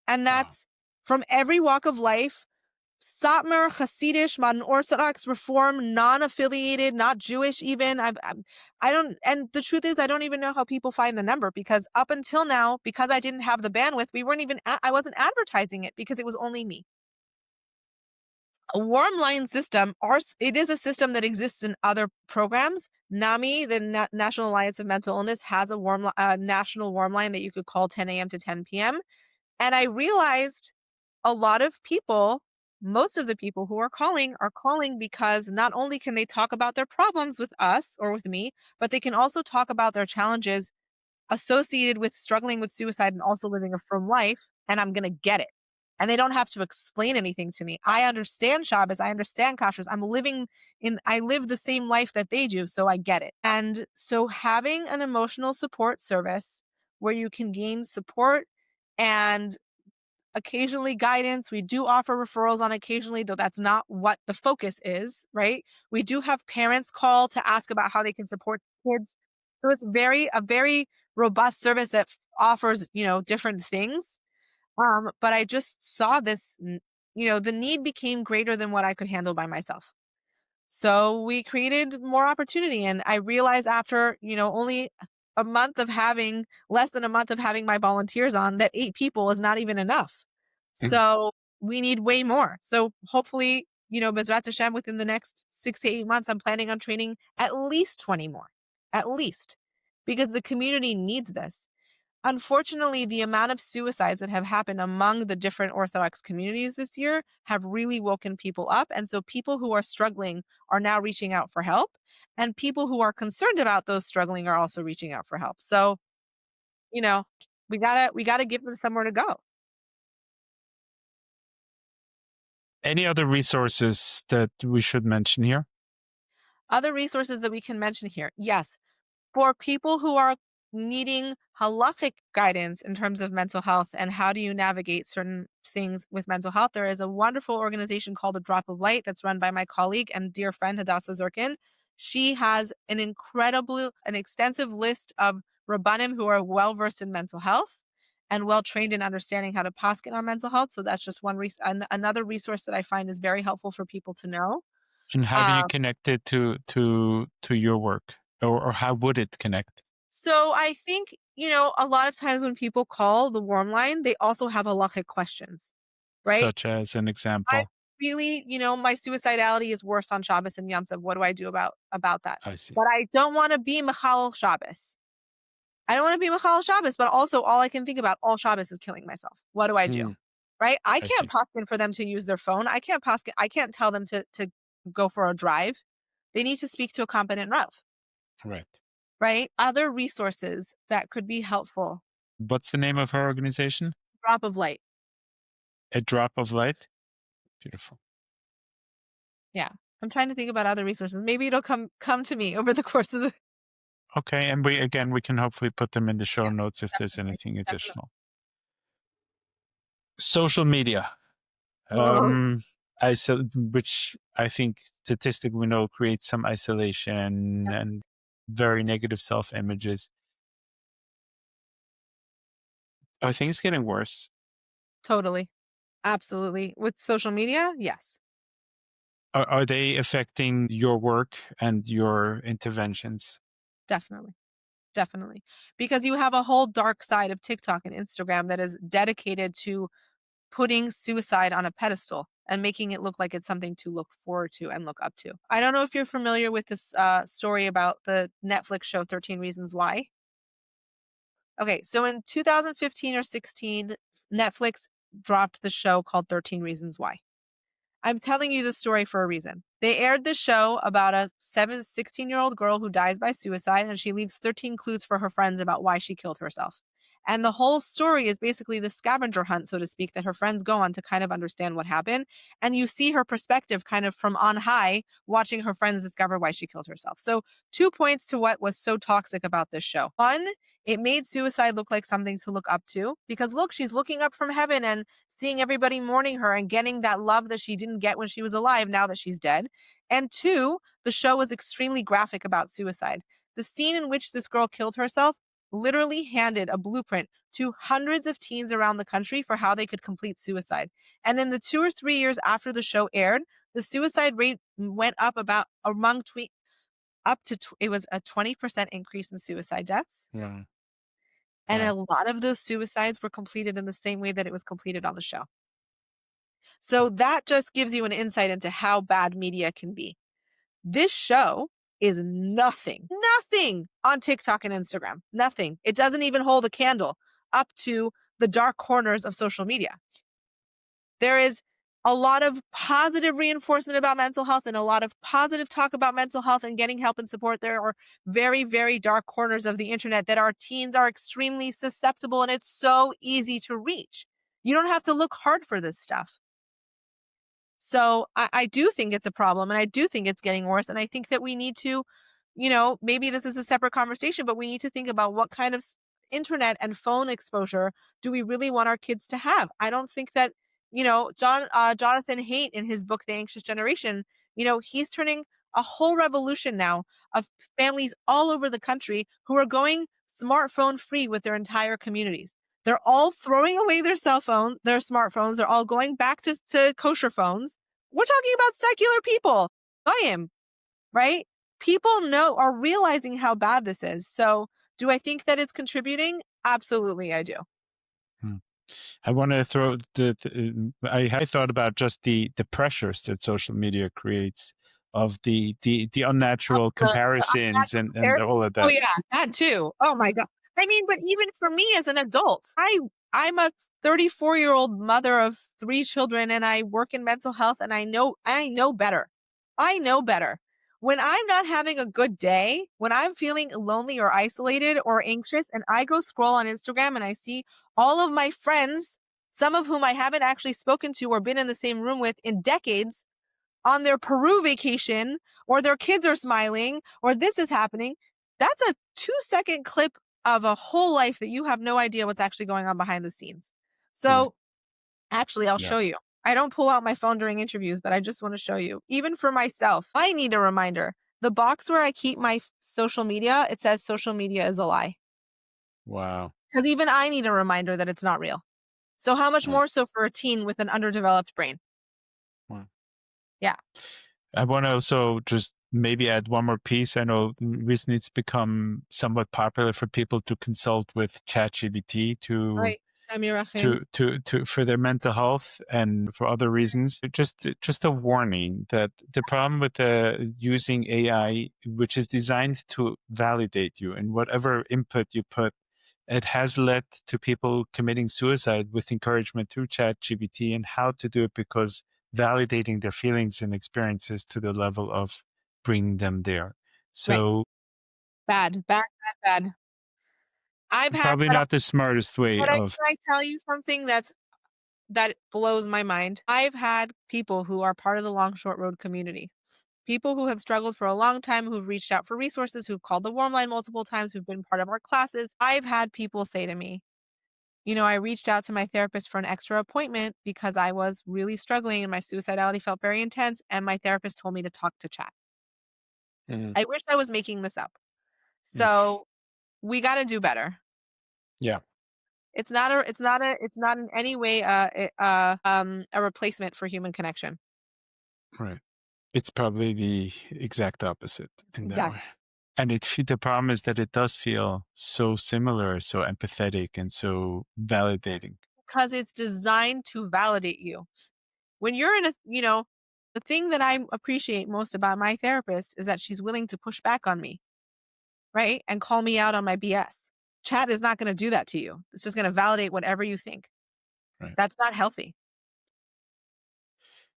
And Wow. that's from every walk of life. Satmar, Hasidic, modern Orthodox, Reform, non-affiliated, not Jewish even. I don't, and the truth is, I don't even know how people find the number, because up until now, because I didn't have the bandwidth, I wasn't advertising it because it was only me. A warm line system, it is a system that exists in other programs. NAMI, the National Alliance of Mental Illness, has a national warm line that you could call 10 a.m. to 10 p.m. And I realized a lot of people, most of the people who are calling because not only can they talk about their problems with us or with me, but they can also talk about their challenges associated with struggling with suicide and also living a frum life, and I'm going to get it. And they don't have to explain anything to me. I understand Shabbos. I understand Kashrus. I live the same life that they do, so I get it. And so having an emotional support service where you can gain support and occasionally guidance. We do offer referrals on occasionally, though that's not what the focus is, right? We do have parents call to ask about how they can support kids. So it's a very robust service that offers, different things. But I just saw this, the need became greater than what I could handle by myself. So we created more opportunity. And I realized after, only less than a month of having my volunteers on, that 8 people is not even enough. So we need way more. So hopefully, Bezrat Hashem, within the next 6 to 8 months, I'm planning on training at least 20 more, at least, because the community needs this. Unfortunately, the amount of suicides that have happened among the different Orthodox communities this year have really woken people up. And so people who are struggling are now reaching out for help. And people who are concerned about those struggling are also reaching out for help. So, we gotta give them somewhere to go. Any other resources that we should mention here? Other resources that we can mention here. Yes. For people who are needing halachic guidance in terms of mental health and how do you navigate certain things with mental health, there is a wonderful organization called A Drop of Light that's run by my colleague and dear friend Hadassah Zirkin. She has an extensive list of rabbanim who are well versed in mental health and well trained in understanding how to paskin on mental health. So that's just another resource that I find is very helpful for people to know. And how do you connect it to your work, or how would it connect? So I think, a lot of times when people call the warm line, they also have halachic questions, right? Such as an example. Really, my suicidality is worse on Shabbos and Yom Tov. What do I do about that? I see. But I don't want to be Mechal Shabbos. I don't want to be Mechal Shabbos, but also all I can think about all Shabbos is killing myself. What do I do? Right? I can't paskin for them to use their phone. I can't tell them to go for a drive. They need to speak to a competent Rav. Right? Other resources that could be helpful. What's the name of her organization? Drop of Light. A Drop of Light? Beautiful. Yeah. I'm trying to think about other resources. Maybe it'll come to me over the course of the... Okay. And we can hopefully put them in the show notes if there's anything additional. Social media. Which I think statistically we know creates some isolation and very negative self-images. Are things getting worse? Totally. Absolutely. With social media, yes. Are they affecting your work and your interventions? Definitely. Definitely. Because you have a whole dark side of TikTok and Instagram that is dedicated to putting suicide on a pedestal and making it look like it's something to look forward to and look up to. I don't know if you're familiar with this story about the Netflix show 13 Reasons Why. Okay, so in 2015 or 16, Netflix dropped the show called 13 Reasons Why. I'm telling you this story for a reason. They aired this show about a 16-year-old girl who dies by suicide, and she leaves 13 clues for her friends about why she killed herself. And the whole story is basically the scavenger hunt, so to speak, that her friends go on to kind of understand what happened. And you see her perspective kind of from on high, watching her friends discover why she killed herself. So 2 points to what was so toxic about this show. One, it made suicide look like something to look up to, because look, she's looking up from heaven and seeing everybody mourning her and getting that love that she didn't get when she was alive now that she's dead. And two, the show was extremely graphic about suicide. The scene in which this girl killed herself literally handed a blueprint to hundreds of teens around the country for how they could complete suicide. And in the 2 or 3 years after the show aired, the suicide rate went up about it was a 20% increase in suicide deaths. Yeah. And Wow. a lot of those suicides were completed in the same way that it was completed on the show. So that just gives you an insight into how bad media can be. This show is nothing on TikTok and Instagram. Nothing. It doesn't even hold a candle up to the dark corners of social media. There is a lot of positive reinforcement about mental health and a lot of positive talk about mental health and getting help and support. There are very, very dark corners of the internet that our teens are extremely susceptible, and it's so easy to reach. You don't have to look hard for this stuff. So I do think it's a problem, and I do think it's getting worse. And I think that we need to, maybe this is a separate conversation, but we need to think about what kind of internet and phone exposure do we really want our kids to have. I don't think that, Jonathan Haidt in his book, The Anxious Generation, he's turning a whole revolution now of families all over the country who are going smartphone free with their entire communities. They're all throwing away their their smartphones. They're all going back to kosher phones. We're talking about secular people. I am, right? People are realizing how bad this is. So do I think that it's contributing? Absolutely, I do. I want to throw I thought about just the pressures that social media creates of the unnatural comparisons and all of that. Oh yeah, that too. Oh my God. I mean, but even for me as an adult, I'm a 34-year-old mother of 3 children, and I work in mental health, and I know better. I know better. When I'm not having a good day, when I'm feeling lonely or isolated or anxious, and I go scroll on Instagram and I see all of my friends, some of whom I haven't actually spoken to or been in the same room with in decades, on their Peru vacation, or their kids are smiling, or this is happening, that's a 2-second clip of a whole life that you have no idea what's actually going on behind the scenes. So actually, I'll show you. I don't pull out my phone during interviews, but I just want to show you. Even for myself, I need a reminder. The box where I keep my social media, it says social media is a lie. Wow. Because even I need a reminder that it's not real. So how much more so for a teen with an underdeveloped brain? Wow. Yeah. I want to also just maybe add one more piece. I know recently it's become somewhat popular for people to consult with ChatGPT for their mental health and for other reasons. Just a warning that the problem with using AI, which is designed to validate you and whatever input you put, it has led to people committing suicide with encouragement through ChatGPT and how to do it, because validating their feelings and experiences to the level of bringing them there. So bad. I've had probably not the smartest way can of. I tell you something that blows my mind? I've had people who are part of the Long Short Road community, people who have struggled for a long time, who've reached out for resources, who've called the Warm Line multiple times, who've been part of our classes. I've had people say to me, I reached out to my therapist for an extra appointment because I was really struggling and my suicidality felt very intense, and my therapist told me to talk to chat. I wish I was making this up. So we got to do better. Yeah. It's not in any way a replacement for human connection. Right. It's probably the exact opposite in that way. And the problem is that it does feel so similar, so empathetic, and so validating. Because it's designed to validate you. When you're in the thing that I appreciate most about my therapist is that she's willing to push back on me, right? And call me out on my BS. Chat is not going to do that to you. It's just going to validate whatever you think. Right. That's not healthy.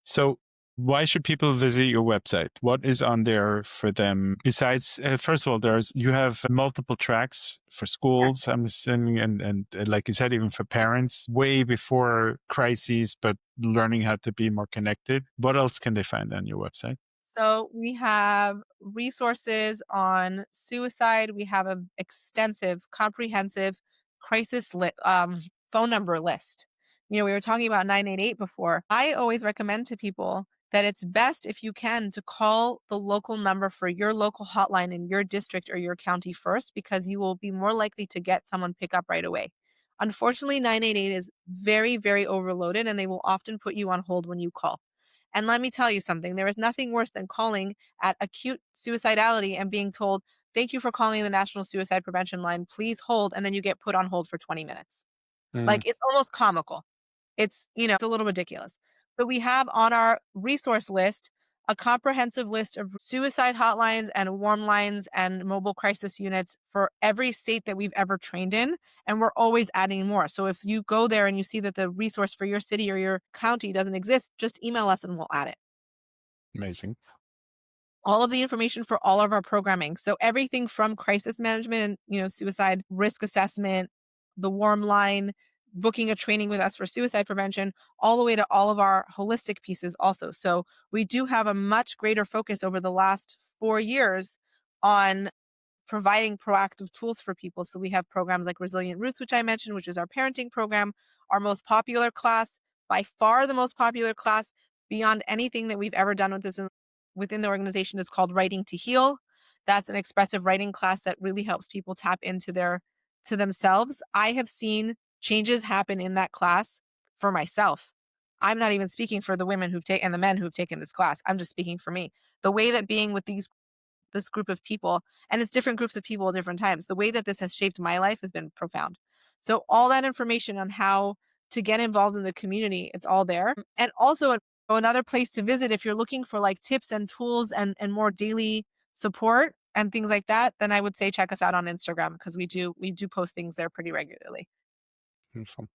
So Why should people visit your website? What is on there for them? Besides, first of all, you have multiple tracks for schools, I'm assuming, and like you said, even for parents, way before crises, but learning how to be more connected. What else can they find on your website? So we have resources on suicide. We have an extensive, comprehensive crisis phone number list. We were talking about 988 before. I always recommend to people that it's best if you can to call the local number for your local hotline in your district or your county first, because you will be more likely to get someone pick up right away. Unfortunately, 988 is very, very overloaded, and they will often put you on hold when you call. And let me tell you something, there is nothing worse than calling at acute suicidality and being told, thank you for calling the National Suicide Prevention Line, please hold, and then you get put on hold for 20 minutes. Like, it's almost comical. It's a little ridiculous. So we have on our resource list a comprehensive list of suicide hotlines and warm lines and mobile crisis units for every state that we've ever trained in. And we're always adding more. So if you go there and you see that the resource for your city or your county doesn't exist, just email us and we'll add it. Amazing. All of the information for all of our programming. So everything from crisis management and, suicide risk assessment, the warm line, booking a training with us for suicide prevention, all the way to all of our holistic pieces also. So we do have a much greater focus over the last 4 years on providing proactive tools for people. So we have programs like Resilient Roots, which I mentioned, which is our parenting program, our most popular class, by far the most popular class beyond anything that we've ever done within the organization, is called Writing to Heal. That's an expressive writing class that really helps people tap into to themselves. I have seen changes happen in that class for myself. I'm not even speaking for the women and the men who've taken this class. I'm just speaking for me. The way that being with this group of people, and it's different groups of people at different times, the way that this has shaped my life has been profound. So all that information on how to get involved in the community, it's all there. And also another place to visit if you're looking for like tips and tools and more daily support and things like that, then I would say check us out on Instagram, because we do post things there pretty regularly. Beautiful.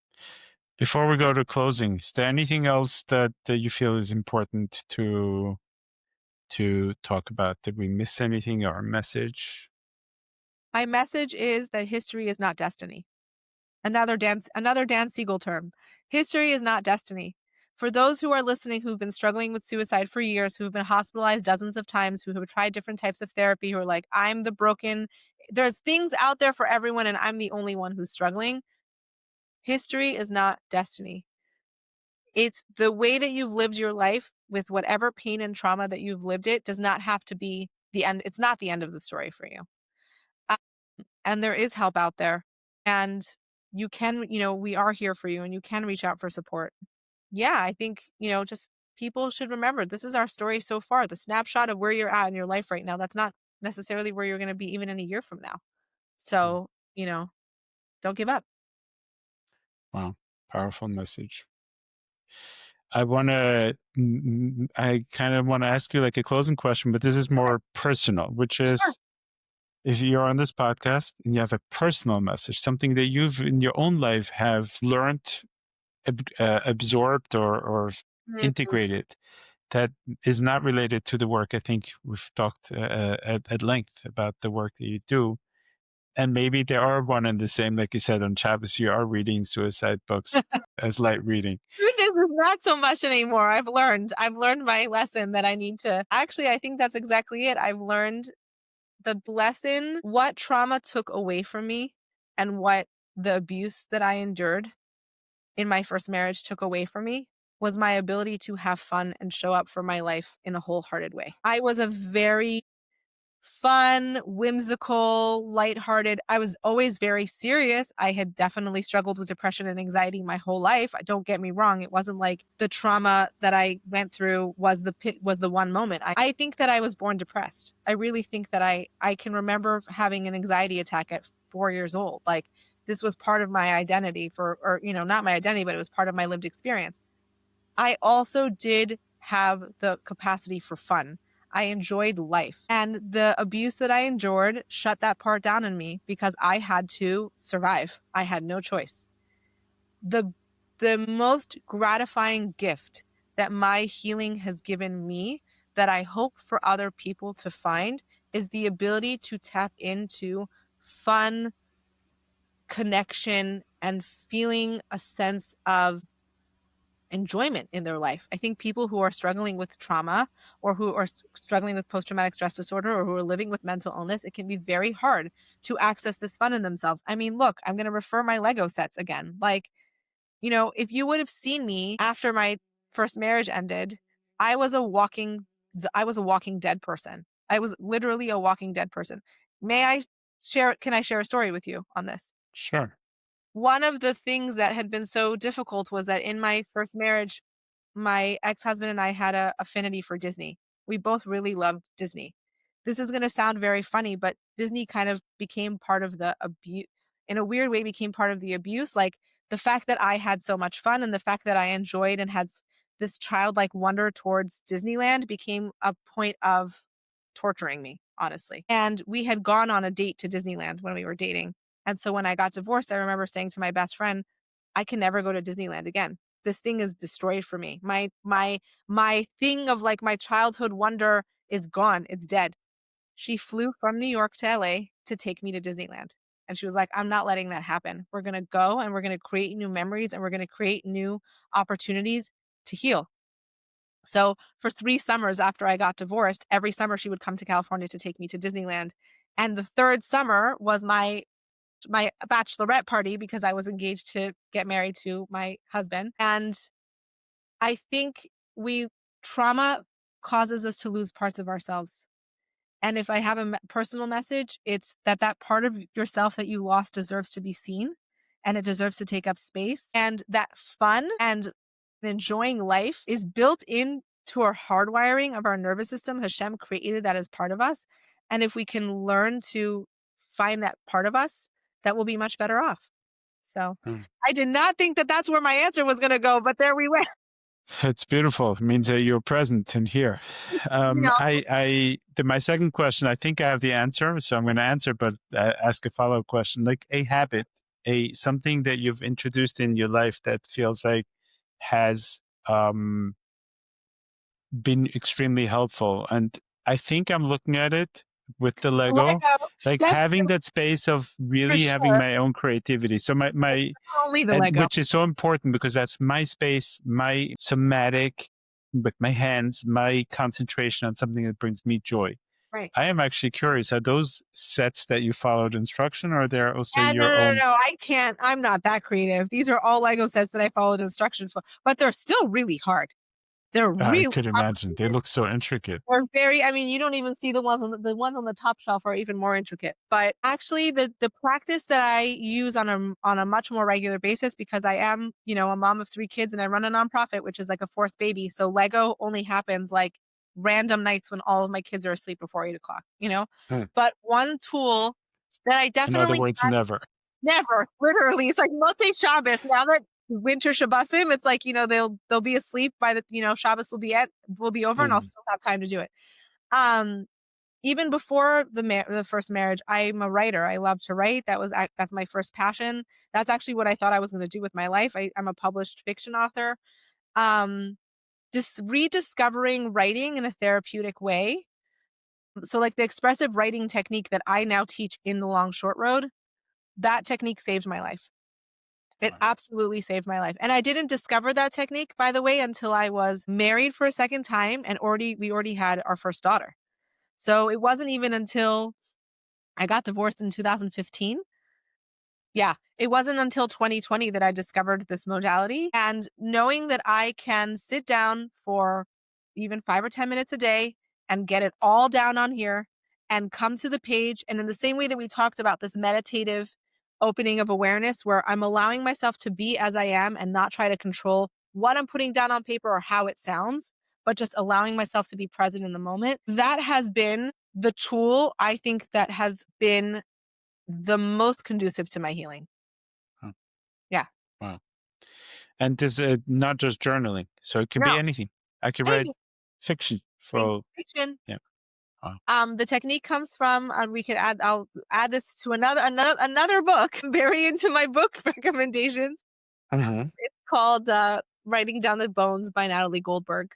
Before we go to closing, is there anything else that you feel is important to talk about? Did we miss anything, or a message? My message is that history is not destiny. Another Dan Siegel term. History is not destiny. For those who are listening who've been struggling with suicide for years, who've been hospitalized dozens of times, who have tried different types of therapy, who are like, there's things out there for everyone and I'm the only one who's struggling. History is not destiny. It's the way that you've lived your life with whatever pain and trauma that you've lived. It does not have to be the end. It's not the end of the story for you. And there is help out there. And you can, we are here for you, and you can reach out for support. Yeah, I think, just people should remember this is our story so far. The snapshot of where you're at in your life right now, that's not necessarily where you're going to be even in a year from now. So, don't give up. Wow, powerful message. I kind of want to ask you like a closing question, but this is more personal, which is, Sure. if you're on this podcast and you have a personal message, something that you've in your own life have learned, absorbed, or integrated, that is not related to the work. I think we've talked at length about the work that you do. And maybe they are one and the same, like you said on Shabbos, you are reading suicide books as light reading. Truth is not so much anymore. I've learned my lesson that I need to. Actually, I think that's exactly it. I've learned the lesson, what trauma took away from me and what the abuse that I endured in my first marriage took away from me was my ability to have fun and show up for my life in a wholehearted way. I was a very fun, whimsical, lighthearted. I was always very serious. I had definitely struggled with depression and anxiety my whole life. Don't get me wrong. It wasn't like the trauma that I went through was the one moment. I think that I was born depressed. I really think that I can remember having an anxiety attack at 4 years old. Like, this was part of my identity not my identity, but it was part of my lived experience. I also did have the capacity for fun. I enjoyed life, and the abuse that I endured shut that part down in me because I had to survive. I had no choice. The most gratifying gift that my healing has given me that I hope for other people to find is the ability to tap into fun, connection, and feeling a sense of enjoyment in their life. I think people who are struggling with trauma or who are struggling with post-traumatic stress disorder or who are living with mental illness, it can be very hard to access this fun in themselves. I mean, look, I'm going to refer my Lego sets again. Like, if you would have seen me after my first marriage ended, I was a walking dead person. I was literally a walking dead person. Can I share a story with you on this? Sure. One of the things that had been so difficult was that in my first marriage, my ex-husband and I had a affinity for Disney. We both really loved Disney. This is going to sound very funny, but Disney kind of became part of the abuse, in a weird way, became part of the abuse. Like the fact that I had so much fun and the fact that I enjoyed and had this childlike wonder towards Disneyland became a point of torturing me, honestly. And we had gone on a date to Disneyland when we were dating. And so when I got divorced, I remember saying to my best friend, I can never go to Disneyland again. This thing is destroyed for me. My thing of like my childhood wonder is gone. It's dead. She flew from New York to LA to take me to Disneyland. And she was like, I'm not letting that happen. We're going to go and we're going to create new memories and we're going to create new opportunities to heal. So for 3 summers after I got divorced, every summer she would come to California to take me to Disneyland. And the third summer was my bachelorette party because I was engaged to get married to my husband. And I think trauma causes us to lose parts of ourselves. And if I have a personal message, it's that part of yourself that you lost deserves to be seen and it deserves to take up space. And that fun and enjoying life is built into our hardwiring of our nervous system. Hashem created that as part of us. And if we can learn to find that part of us, that will be much better off. So I did not think that that's where my answer was going to go, but there we went. It's beautiful. It means that you're present and here. My second question, I think I have the answer, so I'm going to answer, but ask a follow-up question. Like a habit, something that you've introduced in your life that feels like has been extremely helpful. And I think I'm looking at it with the Lego, like having that space of really having my own creativity. So only the Lego, which is so important because that's my space, my somatic with my hands, my concentration on something that brings me joy. Right. I am actually curious, are those sets that you followed instruction or are there also your own? No, I can't. I'm not that creative. These are all Lego sets that I followed instructions for, but they're still really hard. They're really I could imagine. They look so intricate. Or you don't even see the ones on the top shelf are even more intricate. But actually the practice that I use on a much more regular basis, because I am, a mom of 3 kids and I run a nonprofit, which is like a 4th baby. So Lego only happens like random nights when all of my kids are asleep before 8:00, But one tool that I definitely, in other words, never, literally, it's like Motzei Shabbos. Now that winter Shabbosim, it's like, they'll be asleep by the, Shabbos will be over and I'll still have time to do it. Even before the first marriage, I'm a writer. I love to write. That's my first passion. That's actually what I thought I was going to do with my life. I'm a published fiction author. Just rediscovering writing in a therapeutic way. So like the expressive writing technique that I now teach in the Long Short Road, that technique saved my life. It absolutely saved my life. And I didn't discover that technique, by the way, until I was married for a second time and we already had our first daughter. So it wasn't even until I got divorced in 2015. Yeah, it wasn't until 2020 that I discovered this modality. And knowing that I can sit down for even 5 or 10 minutes a day and get it all down on here and come to the page. And in the same way that we talked about this meditative opening of awareness, where I'm allowing myself to be as I am and not try to control what I'm putting down on paper or how it sounds, but just allowing myself to be present in the moment. That has been the tool, I think, that has been the most conducive to my healing. Yeah. Wow. And this is not just journaling. So it could be anything. I could write fiction for fiction. Yeah. Wow. The technique comes from, I'll add this to another book, very into my book recommendations. It's called Writing Down the Bones by Natalie Goldberg.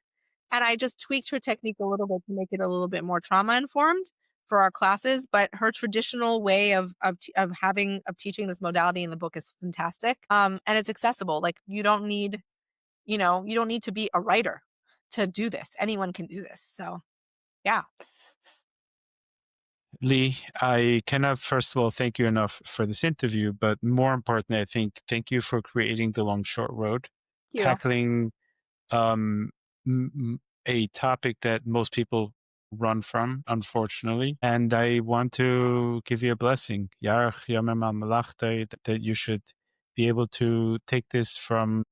And I just tweaked her technique a little bit to make it a little bit more trauma informed for our classes. But her traditional way of teaching this modality in the book is fantastic. And it's accessible. Like you don't need to be a writer to do this. Anyone can do this. So yeah. Leigh, I cannot, first of all, thank you enough for this interview, but more importantly, I think, thank you for creating The Long Short Road, Thank you. tackling a topic that most people run from, unfortunately. And I want to give you a blessing, that you should be able to take this from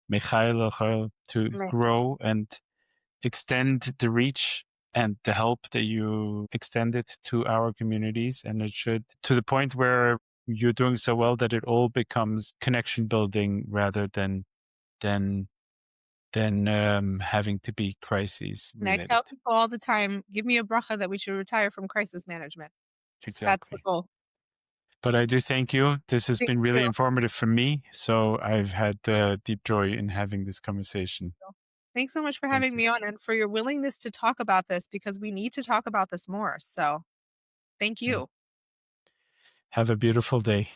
Michael to grow and extend the reach and the help that you extended to our communities. And it should, to the point where you're doing so well that it all becomes connection building rather than having to be crises related. And I tell people all the time, give me a bracha that we should retire from crisis management. Exactly. That's the goal. But I do thank you. This has been really informative for me. So I've had deep joy in having this conversation. Thanks so much for having me on and for your willingness to talk about this, because we need to talk about this more. So thank you. Have a beautiful day.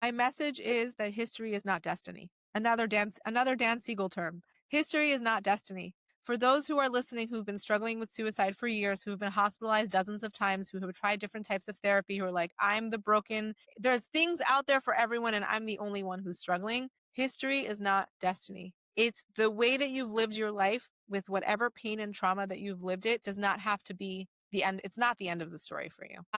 My message is that history is not destiny. Another Dan Siegel term. History is not destiny. For those who are listening who've been struggling with suicide for years, who've been hospitalized dozens of times, who have tried different types of therapy, who are like, I'm the broken, there's things out there for everyone and I'm the only one who's struggling. History is not destiny. It's the way that you've lived your life with whatever pain and trauma that you've lived. It does not have to be the end. It's not the end of the story for you.